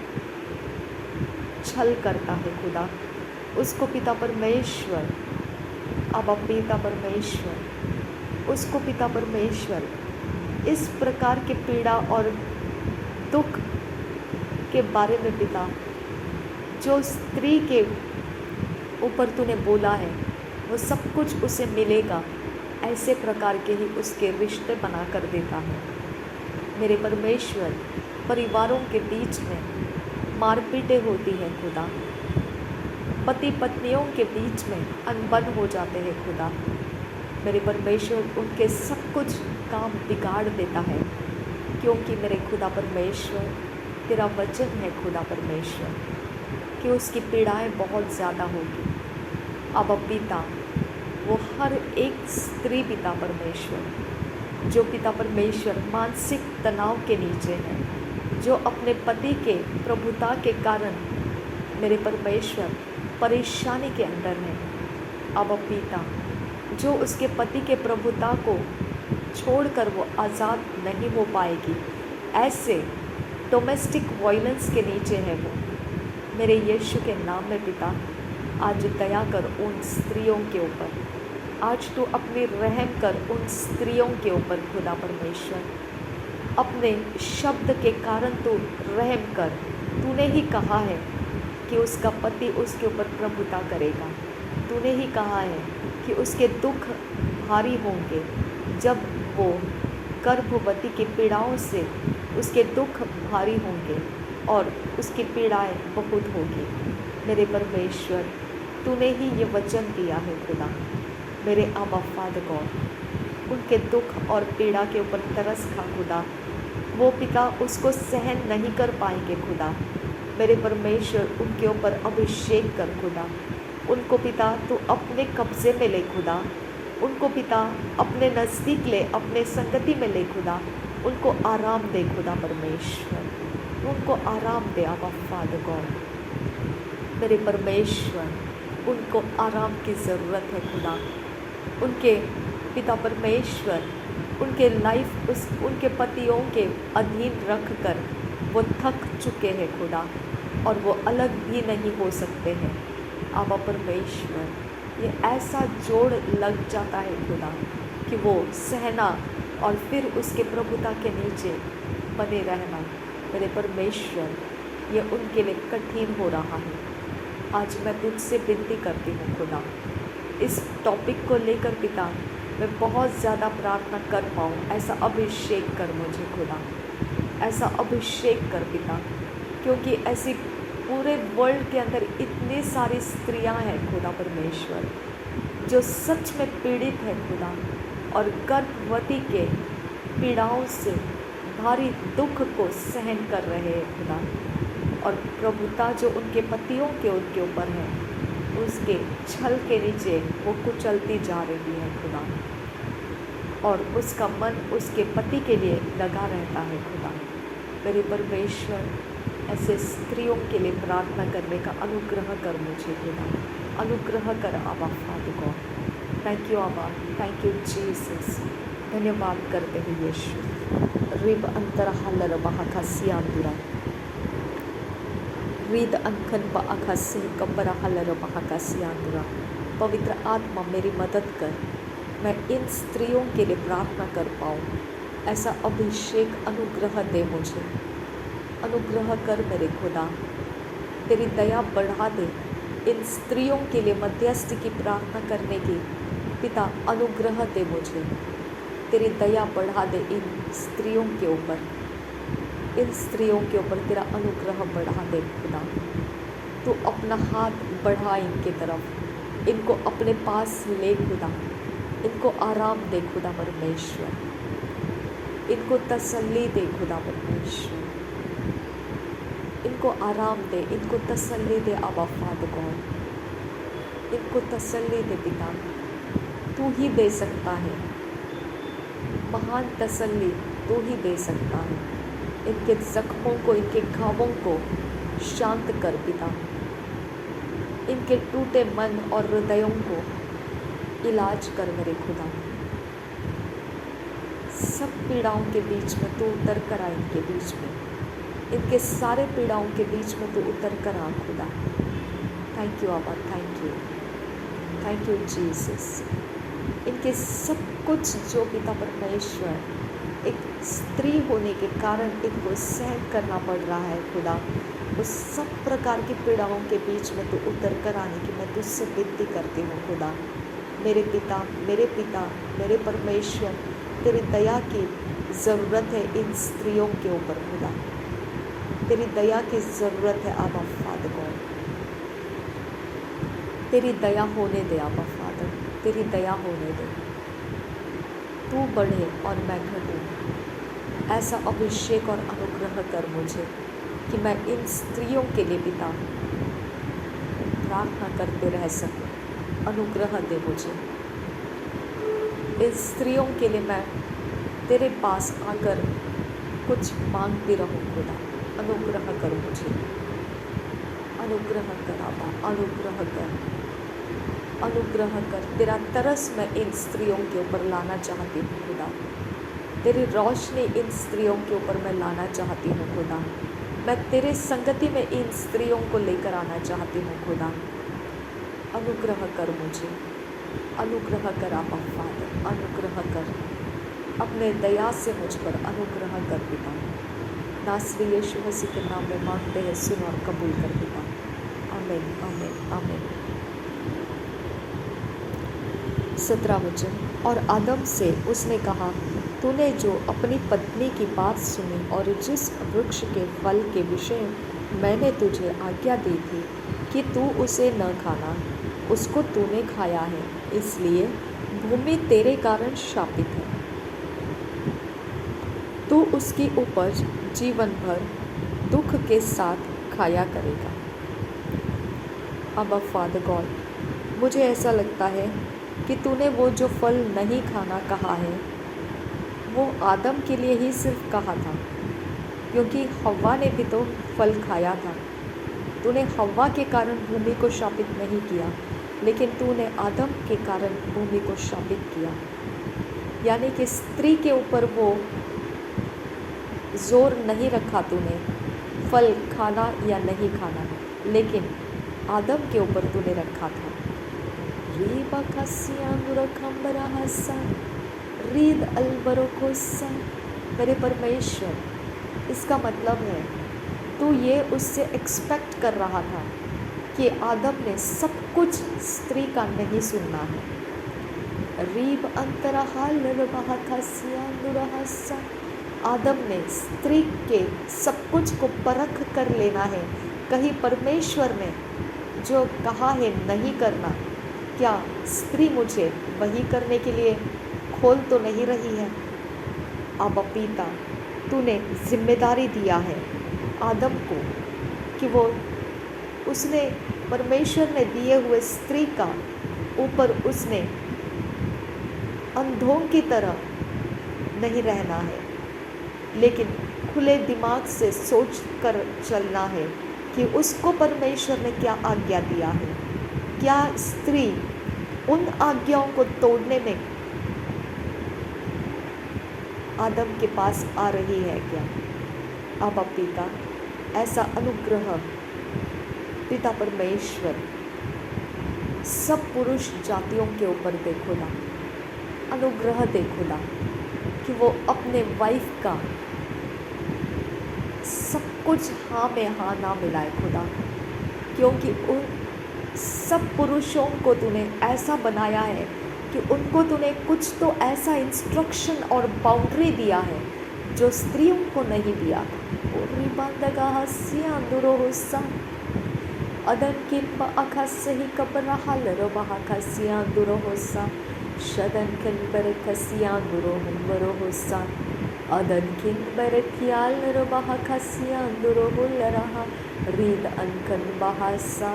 छल करता है खुदा। उसको पिता परमेश्वर, अब पिता परमेश्वर, उसको पिता परमेश्वर इस प्रकार के पीड़ा और दुख के बारे में पिता, जो स्त्री के ऊपर तूने बोला है वो सब कुछ उसे मिलेगा, ऐसे प्रकार के ही उसके रिश्ते बना कर देता है। मेरे परमेश्वर, परिवारों के बीच में मारपीटें होती है खुदा, पति पत्नियों के बीच में अनबन हो जाते हैं खुदा। मेरे परमेश्वर उनके सब कुछ काम बिगाड़ देता है, क्योंकि मेरे खुदा परमेश्वर तेरा वचन है खुदा परमेश्वर कि उसकी पीड़ाएं बहुत ज़्यादा होगी। अब पिता, वो हर एक स्त्री पिता परमेश्वर, जो पिता परमेश्वर मानसिक तनाव के नीचे है, जो अपने पति के प्रभुता के कारण मेरे परमेश्वर परेशानी के अंदर है। अब पिता, जो उसके पति के प्रभुता को छोड़कर वो आज़ाद नहीं हो पाएगी, ऐसे डोमेस्टिक वायलेंस के नीचे है वो, मेरे यीशु के नाम में पिता आज दया कर उन स्त्रियों के ऊपर, आज तू अपनी रहम कर उन स्त्रियों के ऊपर खुदा परमेश्वर। अपने शब्द के कारण तू रहम कर। तूने ही कहा है कि उसका पति उसके ऊपर प्रभुता करेगा। तूने ही कहा है कि उसके दुख भारी होंगे, जब वो गर्भवती की पीड़ाओं से उसके दुख भारी होंगे और उसकी पीड़ाएं बहुत होगी। मेरे परमेश्वर, तूने ही ये वचन दिया है खुदा। मेरे आबा फादर गॉड, उनके दुख और पीड़ा के ऊपर तरस खा खुदा। वो पिता उसको सहन नहीं कर पाएंगे खुदा। मेरे परमेश्वर, उनके ऊपर अभिषेक कर खुदा। उनको पिता तू अपने कब्ज़े में ले खुदा। उनको पिता अपने नज़दीक ले, अपने संगति में ले खुदा। उनको आराम दे खुदा परमेश्वर, उनको आराम दे आबा फादर गॉड। मेरे परमेश्वर, उनको आराम की ज़रूरत है खुदा। उनके पिता परमेश्वर, उनके लाइफ उनके पतियों के अधीन रख कर वो थक चुके हैं खुदा, और वो अलग भी नहीं हो सकते हैं। आबा परमेश्वर, ये ऐसा जोड़ लग जाता है खुदा कि वो सहना और फिर उसके प्रभुता के नीचे बने रहना, मेरे परमेश्वर, ये उनके लिए कठिन हो रहा है। आज मैं तुझसे विनती करती हूँ खुदा, इस टॉपिक को लेकर पिता मैं बहुत ज़्यादा प्रार्थना कर पाऊँ, ऐसा अभिषेक कर मुझे खुदा, ऐसा अभिषेक कर पिता, क्योंकि ऐसी पूरे वर्ल्ड के अंदर इतनी सारी स्त्रियां हैं खुदा परमेश्वर, जो सच में पीड़ित है खुदा, और गर्भवती के पीड़ाओं से भारी दुख को सहन कर रहे हैं खुदा, और प्रभुता जो उनके पतियों के उनके ऊपर है, उसके छल के नीचे वो कुचलती जा रही है खुदा, और उसका मन उसके पति के लिए लगा रहता है खुदा। मेरे परमेश्वर, ऐसे स्त्रियों के लिए प्रार्थना करने का अनुग्रह कर मुझे खुदा, अनुग्रह कर आबा फादर गॉड। थैंक यू आबा, थैंक यू जीसस। धन्यवाद करते हैं यीशु। रिब अंतर हलर बहाकासियांदुरा, रीद अनखन बआकासी कब्बरा हलर बहाकासियांदुरा। पवित्र आत्मा मेरी मदद कर, मैं इन स्त्रियों के लिए प्रार्थना कर पाऊँ। ऐसा अभिषेक अनुग्रह दे मुझे, अनुग्रह कर मेरे खुदा। तेरी दया बढ़ा दे इन स्त्रियों के लिए मध्यस्थ की प्रार्थना करने की पिता, अनुग्रह दे मुझे। तेरी दया बढ़ा दे इन स्त्रियों के ऊपर, इन स्त्रियों के ऊपर तेरा अनुग्रह बढ़ा दे खुदा। तू अपना हाथ बढ़ा इनके तरफ, इनको अपने पास ले खुदा, इनको आराम दे खुदा परमेश्वर, इनको तसल्ली दे खुदा परमेश्वर, इनको आराम दे, इनको तसल्ली दे आबा फादर गॉड, इनको तसल्ली दे पिता। तू ही दे सकता है महान तसल्ली, तू ही दे सकता है। इनके जख्मों को, इनके घावों को शांत कर पिता, इनके टूटे मन और हृदयों को इलाज कर मेरे खुदा। सब पीड़ाओं के बीच में तू उतर कर आ, इनके बीच में, इनके सारे पीड़ाओं के बीच में तू उतर कर आ खुदा। थैंक यू आबा, थैंक यू जीसस। इनके सब कुछ जो पिता परमेश्वर एक स्त्री होने के कारण इनको सहन करना पड़ रहा है खुदा, उस सब प्रकार की पीड़ाओं के बीच में तू उतर कर आने की मैं तुझसे विनती करती हूँ खुदा। मेरे पिता, मेरे परमेश्वर, तेरी दया की ज़रूरत है इन स्त्रियों के ऊपर खुदा, तेरी दया की ज़रूरत है आबा फादर गॉड। तेरी दया होने दे आबा फादर, तेरी दया होने दे। तू बढ़े और मैं घटूँ, ऐसा अभिषेक और अनुग्रह कर मुझे कि मैं इन स्त्रियों के लिए पिता प्रार्थना करते रह सकूं। अनुग्रह दे मुझे, इन स्त्रियों के लिए मैं तेरे पास आकर कुछ मांगती रहूं खुदा। अनुग्रह कर मुझे, अनुग्रह कर आबा, अनुग्रह कर, अनुग्रह कर। तेरा तरस मैं इन स्त्रियों के ऊपर लाना चाहती हूँ खुदा, तेरी रोशनी इन स्त्रियों के ऊपर मैं लाना चाहती हूँ खुदा। मैं तेरे संगति में इन स्त्रियों को लेकर आना चाहती हूँ खुदा। अनुग्रह कर मुझे, अनुग्रह कर आबा फादर, अनुग्रह कर, अपने दया से मुझ पर अनुग्रह कर पिता। नासरी यीशु मसीह के नाम में मांगते हैं, सुन और कबूल कर पिता। आमीन, आमीन, आमीन। 17 वचन। और आदम से उसने कहा, तूने जो अपनी पत्नी की बात सुनी और जिस वृक्ष के फल के विषय मैंने तुझे आज्ञा दी थी कि तू उसे न खाना, उसको तूने खाया है, इसलिए भूमि तेरे कारण शापित है। तू उसकी उपज जीवन भर दुख के साथ खाया करेगा। अब फादर गॉड, मुझे ऐसा लगता है कि तूने वो जो फल नहीं खाना कहा है वो आदम के लिए ही सिर्फ कहा था, क्योंकि हव्वा ने भी तो फल खाया था। तूने हव्वा के कारण भूमि को शापित नहीं किया, लेकिन तूने आदम के कारण भूमि को शापित किया। यानी कि स्त्री के ऊपर वो जोर नहीं रखा तूने फल खाना या नहीं खाना, लेकिन आदम के ऊपर तूने रखा था। रीबा रीद अलबरोकोसा। मेरे परमेश्वर, इसका मतलब है तू ये उससे एक्सपेक्ट कर रहा था कि आदम ने सब कुछ स्त्री का नहीं सुनना है। रीब अंतरहाल आदम ने स्त्री के सब कुछ को परख कर लेना है। कहीं परमेश्वर ने जो कहा है नहीं करना, क्या स्त्री मुझे वही करने के लिए खोल तो नहीं रही है? अब पिता, तूने जिम्मेदारी दिया है आदम को कि वो उसने परमेश्वर ने दिए हुए स्त्री का ऊपर उसने अंधों की तरह नहीं रहना है, लेकिन खुले दिमाग से सोच कर चलना है कि उसको परमेश्वर ने क्या आज्ञा दिया है। क्या स्त्री उन आज्ञाओं को तोड़ने में आदम के पास आ रही है क्या? अब पिता, ऐसा अनुग्रह पिता परमेश्वर सब पुरुष जातियों के ऊपर देखो ना, अनुग्रह देखो ना कि वो अपने वाइफ का सब कुछ हाँ में हाँ ना मिलाए खुदा, क्योंकि उन सब पुरुषों को तूने ऐसा बनाया है कि उनको तूने कुछ तो ऐसा इंस्ट्रक्शन और बाउंड्री दिया है जो स्त्रियों को नहीं दिया था। अदन किंब अखसही कबरहल रबहा खसिया दुरोहोसा शदन किंबर खसिया दुरोहोसा अदन किंबर खियाल रबहा खसिया दुरोहुल रहा रीद अनकन बहासा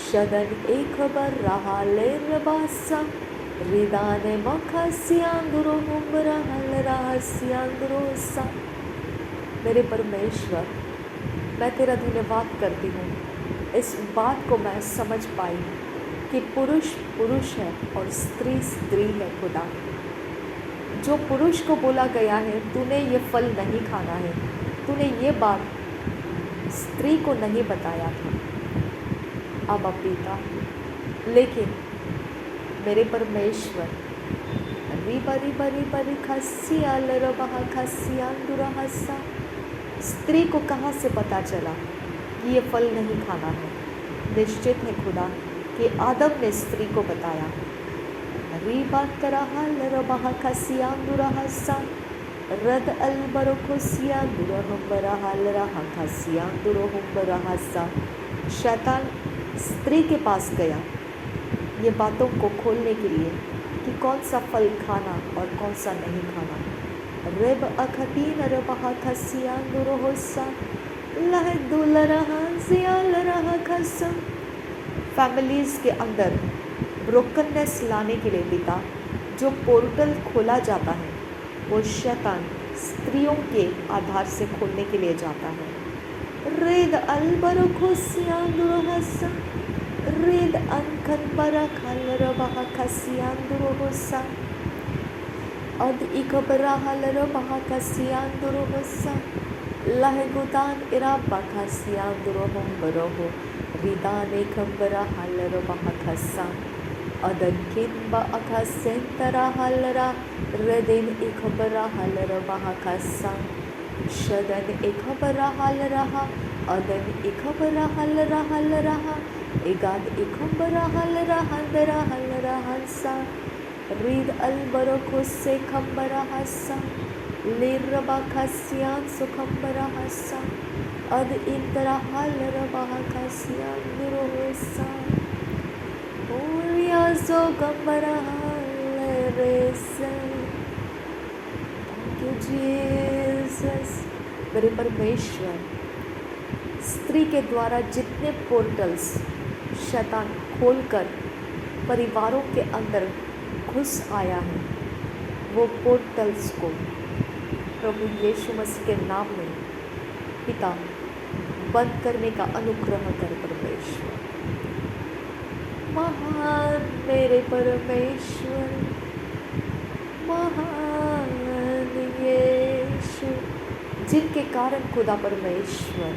शदन एक बर रहा ले रबासा रिदाने मखसिया दुरोहुम रहल रहसिया दुरोसा। मेरे परमेश्वर, मैं तेरा धन्यवाद करती हूँ, इस बात को मैं समझ पाई कि पुरुष पुरुष है और स्त्री स्त्री है खुदा। जो पुरुष को बोला गया है तूने ये फल नहीं खाना है, तूने ये बात स्त्री को नहीं बताया था। अब पिता, लेकिन मेरे परमेश्वर रिबरी बरी बरी खसिया लरबहा खसिया दुरहसा, स्त्री को कहाँ से पता चला कि ये फल नहीं खाना है? निश्चित है खुदा कि आदम ने स्त्री को बताया। रीबा तरहा लरबहा खसिया दुरहसा रद अलबरो खुसिया दुरहबरहा लरहा खसिया दुरहबरहसा। शैतान स्त्री के पास गया ये बातों को खोलने के लिए कि कौन सा फल खाना और कौन सा नहीं खाना। रेब अखतीन रबहा खसिया दुरहोसा लह दुलरहा जियालरहा खसम। फैमिलीज़ के अंदर ब्रोकननेस लाने के लिए पिता जो पोर्टल खोला जाता है वो शैतान स्त्रियों के आधार से खोलने के लिए जाता है। रेद अलबरो खुसिया दुरहसा रेद अनखन बरा खलरबहा खसिया दुरहोसा अद इकबरा हलरबहा खसिया दुरहोसा लहगुदान इराबा खसिया दुरहोम बरोहो रिदाने खबरा हलरबहा खसा अदन किंबा अखसेंतरा हलरा रदेन इकबरा हलरबहा खसा शदन इकबरा हलरहा अदन इकबरा हलरा हलरहा इगाद इकबरा हलरा हलरा हलरा हंसा रीद अलबरो खुसे खंबरा हसा लेरबा खसियान सुखंबरा हसा अद इंतरा हलरबा खसियान दुरोसा ओरिया सो गंबरा हलरेसे। Thank you Jesus. मेरे परमेश्वर, स्त्री के द्वारा जितने पोर्टल्स शैतान खोलकर परिवारों के अंदर घुस आया है वो पोर्टल्स को प्रभु यीशु मसीह के नाम में पिता बंद करने का अनुग्रह कर परमेश्वर। महान मेरे परमेश्वर, महान यीशु, जिनके कारण खुदा परमेश्वर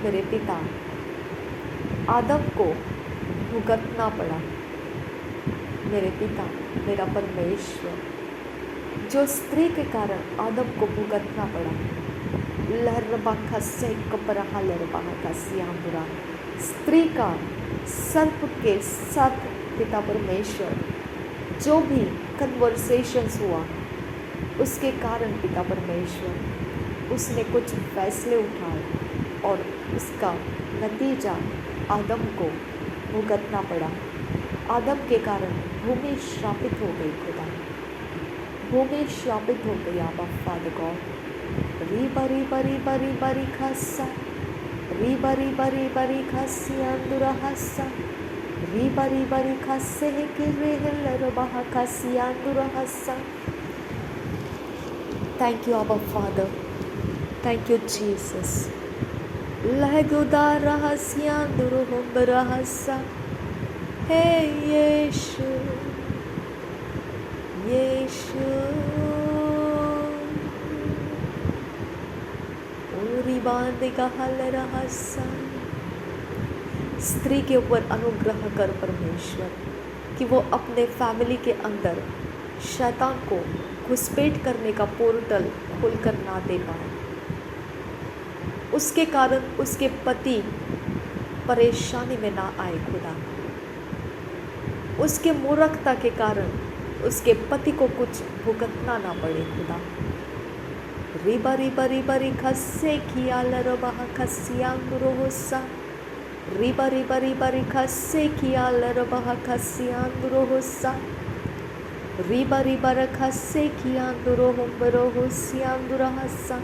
मेरे पिता आदम को भुगतना पड़ा। मेरे पिता मेरा परमेश्वर, जो स्त्री के कारण आदम को भुगतना पड़ा। लहरबा खसे कपरहा लहरबा खसिया बुरा, स्त्री का सर्प के साथ पिता परमेश्वर जो भी कन्वर्सेशंस हुआ उसके कारण पिता परमेश्वर उसने कुछ फैसले उठाए और उसका नतीजा आदम को भुगतना पड़ा। आदम के कारण भूमि श्रापित हो गई खुदा, भूमि श्रापित हो गई। आबा फादर गॉड, री बरी बरी बरी बरी खस्सा, री बरी बरी बरी खस्सिया दुरहस्सा, री बरी बरी खस्से है कि रे खस्सिया दुरहस्सा। थैंक यू आबा father Thank you, Jesus. Leguda rahasya duruhum rahasa. Hey Yeshu, Yeshu. Uri bandika hal rahasa. स्त्री के ऊपर अनुग्रह कर परमेश्वर कि वो अपने फैमिली के अंदर शैतान को घुसपैठ करने का पोर्टल खोलकर ना दे पाए। उसके कारण उसके पति परेशानी में ना आए खुदा। उसके मूर्खता के कारण उसके पति को कुछ भुगतना ना पड़े खुदा। रिबा रिबा रिबा रिखसे किया लरबा खसियांगुरोसा। रिबा रिबा रिबा रिखसे किया लरबा खसियांगुरोसा। रिबा रिबा रखसे कियांगुरोहुंबरोहुसियांगुरहसा।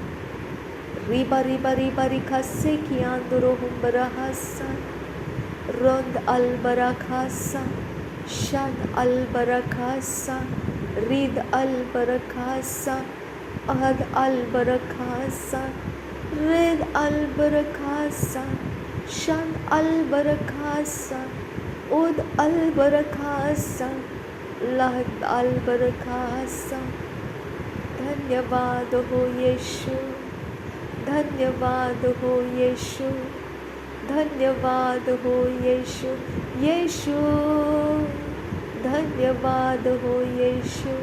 रिबा रिबा रिबा रिखसे कियांगुरोहुंबरहसा। रोंद अलबरखासा। शन अलबरखासा। रिद अलबरखासा। अहद अलबरखासा। रिद अलबरखासा। शन अलबरखासा। उद अलबरखासा। लहद अलबरखासा। धन्यवाद हो यीशु, धन्यवाद हो यीशु, धन्यवाद हो यीशु, यीशु धन्यवाद हो यीशु।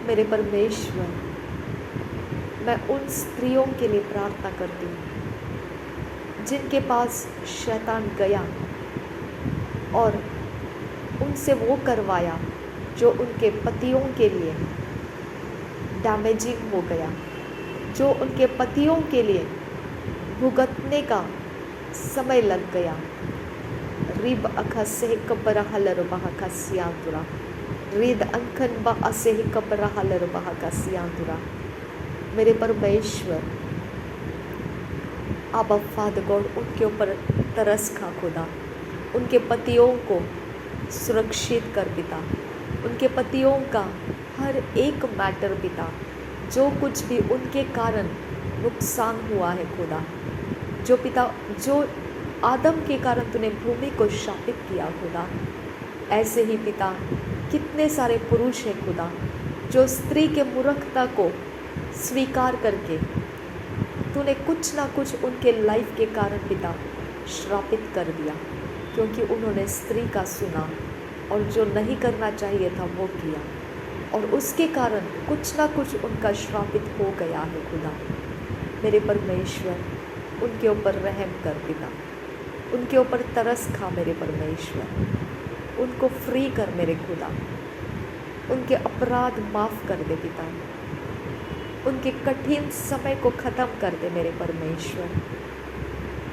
मेरे परमेश्वर, मैं उन स्त्रियों के लिए प्रार्थना करती हूँ जिनके पास शैतान गया और उनसे वो करवाया जो उनके पतियों के लिए डैमेजिंग हो गया, जो उनके पतियों के लिए भुगतने का समय लग गया। रिब अखसे कबरहलर बहकसियांतुरा। रिद अंकन ब असे कबरहलर बहकसियांतुरा। मेरे परमेश्वर, आबा फादर गॉड, उनके ऊपर तरस खा खुदा। उनके पतियों को सुरक्षित कर पिता। उनके पतियों का हर एक मैटर पिता, जो कुछ भी उनके कारण नुकसान हुआ है खुदा, जो पिता, जो आदम के कारण तूने भूमि को शापित किया खुदा, ऐसे ही पिता कितने सारे पुरुष हैं खुदा जो स्त्री के मूर्खता को स्वीकार करके तूने कुछ ना कुछ उनके लाइफ के कारण पिता श्रापित कर दिया, क्योंकि उन्होंने स्त्री का सुना और जो नहीं करना चाहिए था वो किया, और उसके कारण कुछ ना कुछ उनका श्रापित हो गया है खुदा। मेरे परमेश्वर, उनके ऊपर रहम कर पिता, उनके ऊपर तरस खा मेरे परमेश्वर, उनको फ्री कर मेरे खुदा, उनके अपराध माफ़ कर दे पिता, उनके कठिन समय को ख़त्म कर दे मेरे परमेश्वर।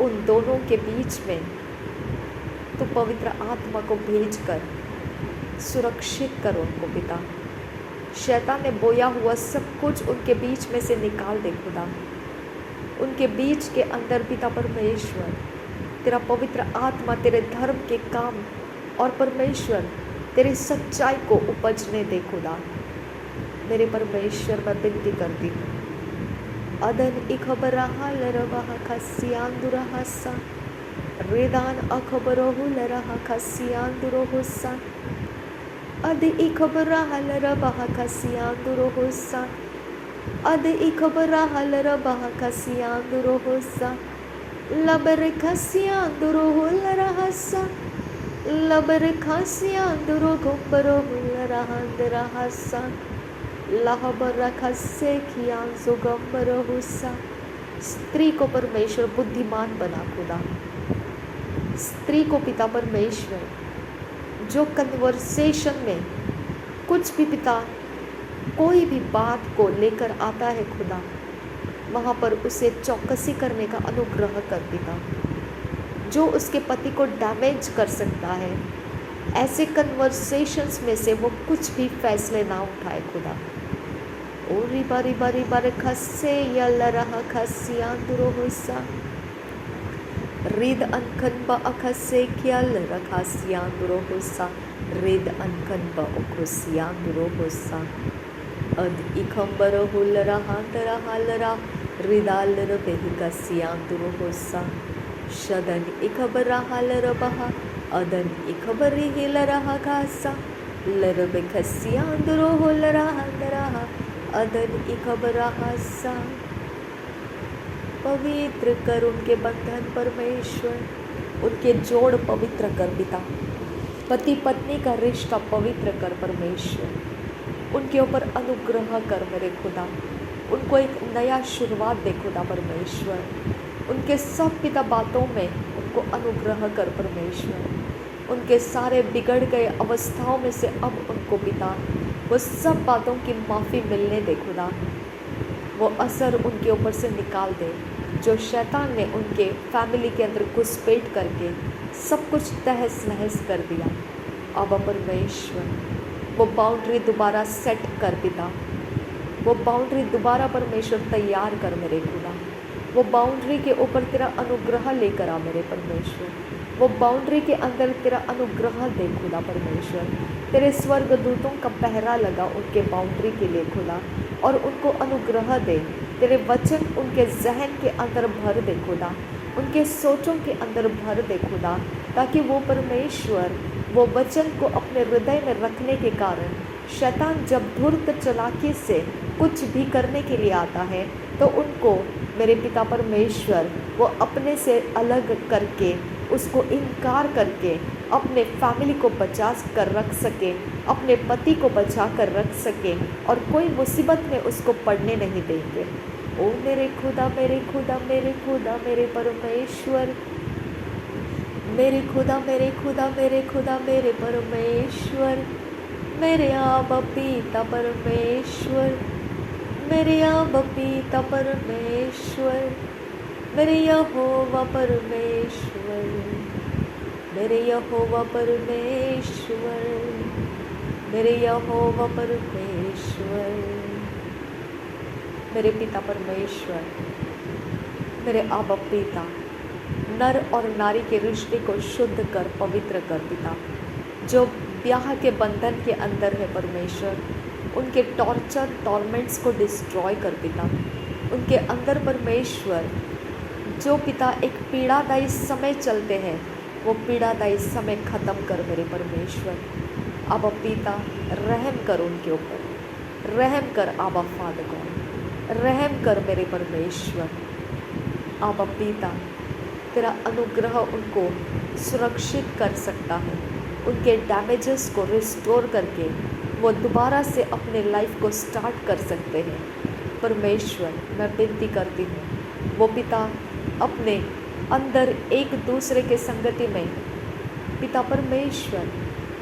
उन दोनों के बीच में तो पवित्र आत्मा को भेजकर सुरक्षित करो उनको पिता। शैतान ने बोया हुआ सब कुछ उनके बीच में से निकाल दे खुदा। उनके बीच के अंदर पिता परमेश्वर तेरा पवित्र आत्मा तेरे धर्म के काम और परमेश्वर तेरी सच्चाई को उपजने दे खुदा। मेरे परमेश्वर, मैं विनती करती हूँ, अदन इखबरहा लरवाह खसियांदुरहसा। रेदान अखबरोहु लरहा खसियांदुरोहुसा। अद इखबरहा लरवाह खसियांदुरोहुसा। अद इखबरहा लरवाह खसियांदुरोहुसा। लबर खसियांदुरोहु लरहसा। लबर खसियांदुरोगुंबरोहु लरहांदरहसा। लहबर खसे खियां सुगंबरोहुसा। स्त्री को परमेश्वर बुद्धिमान बना खुदा। स्त्री को पिता परमेश्वर जो कन्वर्सेशन में कुछ भी पिता कोई भी बात को लेकर आता है खुदा, वहाँ पर उसे चौकसी करने का अनुग्रह कर पिता। जो उसके पति को डैमेज कर सकता है, ऐसे कन्वर्सेशंस में से वो कुछ भी फैसले ना उठाए खुदा। ओ रिबा रिबा रिबा खसे यलरहा खसियांदुरोहुसा। रिद अनखन ब अखसे क्यल रखासियांदुरोहुसा। रिद अनखन ब अखसियांदुरोहुसा। अद इखंबर हुलरा हांतरा हालरा रिदालर बेहिकसियांतुरो होसा शदन इखबरा हालर बहा अदन इखबरी हिलरा हागासा लर बेखसियांतुरो हुलरा हांतरा अदन इखबरा हासा। पवित्र कर उनके बंधन परमेश्वर, उनके जोड़ पवित्र कर पिता। पति पत्नी का रिश्ता पवित्र कर परमेश्वर, उनके ऊपर अनुग्रह कर मेरे खुदा। उनको एक नया शुरुआत दे खुदा परमेश्वर। उनके सब पिता बातों में उनको अनुग्रह कर परमेश्वर। उनके सारे बिगड़ गए अवस्थाओं में से अब उनको पिता वो सब बातों की माफ़ी मिलने दे खुदा। वो असर उनके ऊपर से निकाल दे जो शैतान ने उनके फैमिली के अंदर घुसपैठ करके सब कुछ तहस नहस कर दिया। अब परमेश्वर वो बाउंड्री दोबारा सेट कर पिता। वो बाउंड्री दोबारा परमेश्वर तैयार कर मेरे खुदा। वो बाउंड्री के ऊपर तेरा अनुग्रह लेकर आ मेरे परमेश्वर। वो बाउंड्री के अंदर तेरा अनुग्रह दे खुदा परमेश्वर। तेरे स्वर्ग दूतों का पहरा लगा उनके बाउंड्री के लिए खुदा और उनको अनुग्रह दे। तेरे वचन उनके जहन के अंदर भर दे खुदा, उनके सोचों के अंदर भर दे खुदा, ताकि वो परमेश्वर वो वचन को अपने हृदय में रखने के कारण शैतान जब धूर्त चालाकी से कुछ भी करने के लिए आता है तो उनको मेरे पिता परमेश्वर वो अपने से अलग करके उसको इनकार करके अपने फैमिली को बचा कर रख सके, अपने पति को बचा कर रख सके और कोई मुसीबत में उसको पड़ने नहीं देंगे। ओ मेरे खुदा मेरे खुदा मेरे खुदा मेरे परमेश्वर, मेरे खुदा मेरे खुदा मेरे खुदा मेरे परमेश्वर, मेरे आबा पिता परमेश्वर, मेरे आबा पिता परमेश्वर, मेरे यहोवा परमेश्वर, मेरे यहोवा परमेश्वर, मेरे यहोवा परमेश्वर, मेरे पिता परमेश्वर, मेरे आबा पिता, नर और नारी के रिश्ते को शुद्ध कर पवित्र कर पिता। जो ब्याह के बंधन के अंदर है परमेश्वर, उनके टॉर्चर टॉर्मेंट्स को डिस्ट्रॉय कर पिता। उनके अंदर परमेश्वर जो पिता एक पीड़ादायी समय चलते हैं वो पीड़ादायी समय ख़त्म कर मेरे परमेश्वर। आबा पिता रहम कर उनके ऊपर, रहम कर आबा फादर गॉड, रहम कर मेरे परमेश्वर। आबा पिता तेरा अनुग्रह उनको सुरक्षित कर सकता है, उनके डैमेजेस को रिस्टोर करके वो दोबारा से अपने लाइफ को स्टार्ट कर सकते हैं। परमेश्वर मैं विनती करती हूँ वो पिता अपने अंदर एक दूसरे के संगति में पिता परमेश्वर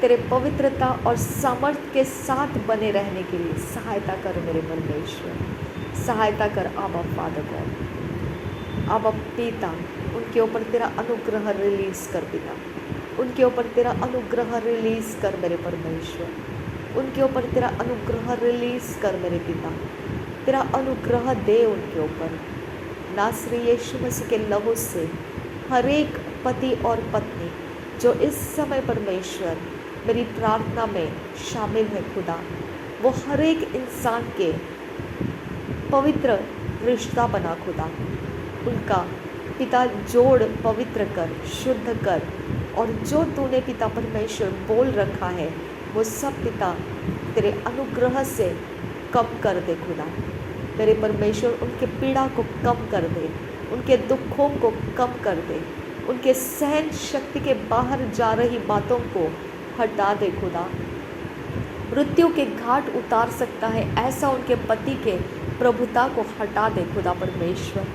तेरे पवित्रता और सामर्थ्य के साथ बने रहने के लिए सहायता कर मेरे परमेश्वर, सहायता कर आबा फादर गॉड। आबा पिता उनके ऊपर तेरा अनुग्रह रिलीज़ कर पिता, उनके ऊपर तेरा अनुग्रह रिलीज़ कर मेरे परमेश्वर, उनके ऊपर तेरा अनुग्रह रिलीज़ कर मेरे पिता, तेरा अनुग्रह दे उनके ऊपर। नासरी यीशु मसीह के लहू से हर एक पति और पत्नी जो इस समय परमेश्वर मेरी प्रार्थना में शामिल है खुदा, वो हर एक इंसान के पवित्र रिश्ता बना खुदा, उनका पिता जोड़ पवित्र कर, शुद्ध कर, और जो तूने पिता परमेश्वर बोल रखा है वो सब पिता तेरे अनुग्रह से कम कर दे खुदा। मेरे परमेश्वर उनके पीड़ा को कम कर दे, उनके दुखों को कम कर दे, उनके सहन शक्ति के बाहर जा रही बातों को हटा दे खुदा। मृत्यु के घाट उतार सकता है ऐसा उनके पति के प्रभुता को हटा दे खुदा परमेश्वर।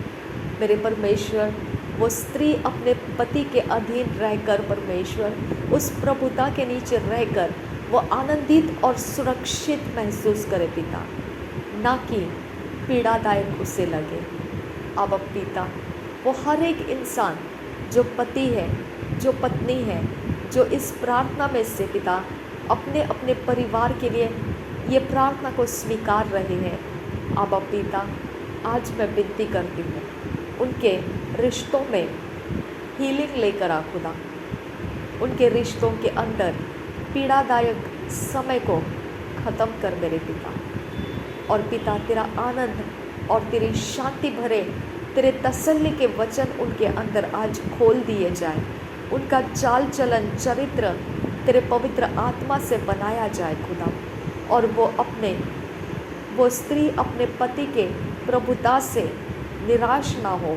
मेरे परमेश्वर वो स्त्री अपने पति के अधीन रहकर परमेश्वर उस प्रभुता के नीचे रहकर वो आनंदित और सुरक्षित महसूस करे पिता, ना कि पीड़ादायक उसे लगे। अब पिता वो हर एक इंसान जो पति है, जो पत्नी है, जो इस प्रार्थना में से पिता अपने अपने परिवार के लिए ये प्रार्थना को स्वीकार रहे हैं, अब पिता आज मैं विनती करती हूँ उनके रिश्तों में हीलिंग लेकर आ खुदा। उनके रिश्तों के अंदर पीड़ादायक समय को ख़त्म कर मेरे पिता। और पिता तेरा आनंद और तेरी शांति भरे तेरे तसल्ली के वचन उनके अंदर आज खोल दिए जाए। उनका चाल चलन चरित्र तेरे पवित्र आत्मा से बनाया जाए खुदा, और वो स्त्री अपने पति के प्रभुता से निराश ना हो,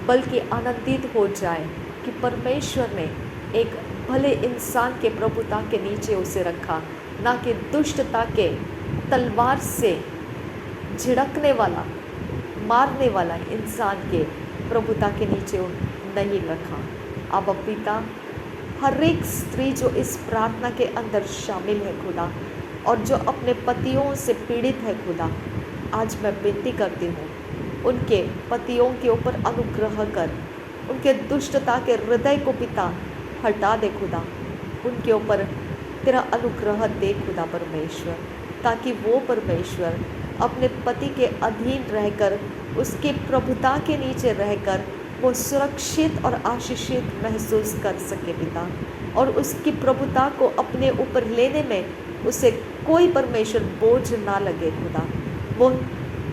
बल्कि आनंदित हो जाए कि परमेश्वर ने एक भले इंसान के प्रभुता के नीचे उसे रखा, ना कि दुष्टता के तलवार से झिड़कने वाला मारने वाला इंसान के प्रभुता के नीचे नहीं रखा। अब पिता, हर एक स्त्री जो इस प्रार्थना के अंदर शामिल है खुदा, और जो अपने पतियों से पीड़ित है खुदा, आज मैं विनती करती हूँ, उनके पतियों के ऊपर अनुग्रह कर, उनके दुष्टता के हृदय को पिता हटा दे खुदा, उनके ऊपर तेरा अनुग्रह दे खुदा परमेश्वर, ताकि वो परमेश्वर अपने पति के अधीन रहकर, उसके प्रभुता के नीचे रहकर वो सुरक्षित और आशीषित महसूस कर सके पिता, और उसकी प्रभुता को अपने ऊपर लेने में उसे कोई परमेश्वर बोझ ना लगे खुदा। वो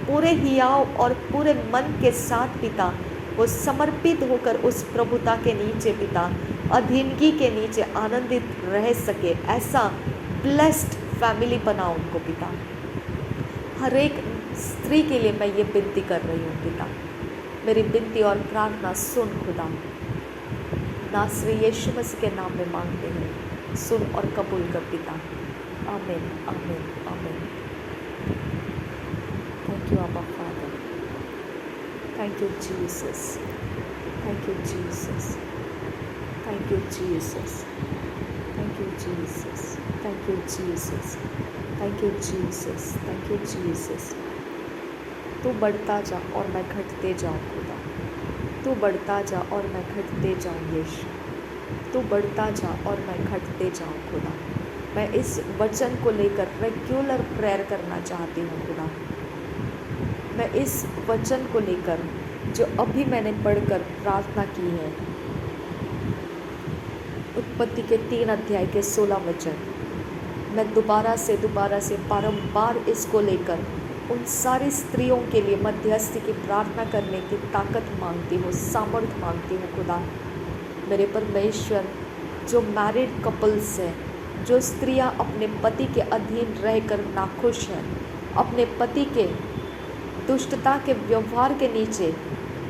पूरे हियाव और पूरे मन के साथ पिता वो समर्पित होकर उस प्रभुता के नीचे पिता, अधीनगी के नीचे आनंदित रह सके। ऐसा ब्लेस्ड फैमिली बनाओ उनको पिता। हर एक स्त्री के लिए मैं ये विनती कर रही हूँ पिता, मेरी विनती और प्रार्थना सुन खुदा, नासरी यीशु मसीह के नाम में मांगते हैं, सुन और कबूल कर पिता। आमीन आमीन आमीन। थैंक यू आबा father, thank you Jesus, thank you Jesus, thank you Jesus, thank you Jesus, thank you Jesus, thank you Jesus, thank you Jesus. तू बढ़ता जा और मैं घटते जाऊँ खुदा, तू बढ़ता जा और मैं घटते जाऊँ यीशु, तू बढ़ता जा और मैं घटते जाऊँ खुदा। मैं इस वचन को लेकर रेगुलर प्रेयर करना चाहती हूँ खुदा। मैं इस वचन को लेकर जो अभी मैंने पढ़कर प्रार्थना की है, उत्पत्ति के 3 अध्याय के 16 वचन, मैं दोबारा से बारंबार इसको लेकर उन सारी स्त्रियों के लिए मध्यस्थी की प्रार्थना करने की ताकत मांगती हूँ, सामर्थ मांगती हूँ खुदा। मेरे परमेश्वर, जो मैरिड कपल्स हैं, जो स्त्रियाँ अपने पति के अधीन रहकर नाखुश हैं, अपने पति के दुष्टता के व्यवहार के नीचे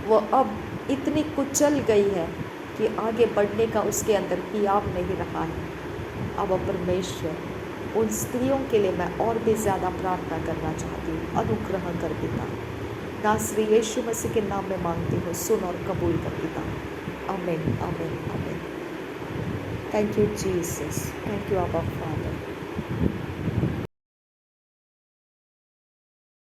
वो अब इतनी कुचल गई है कि आगे बढ़ने का उसके अंदर हियाव नहीं रहा है। अब परमेश्वर, उन स्त्रियों के लिए मैं और भी ज़्यादा प्रार्थना करना चाहती हूँ, अनुग्रह कर पिता। नासरी यीशु मसीह के नाम में मांगती हूँ, सुन और कबूल कर पिता। आमीन आमीन आमीन। Thank you Jesus, thank you आबा फादर।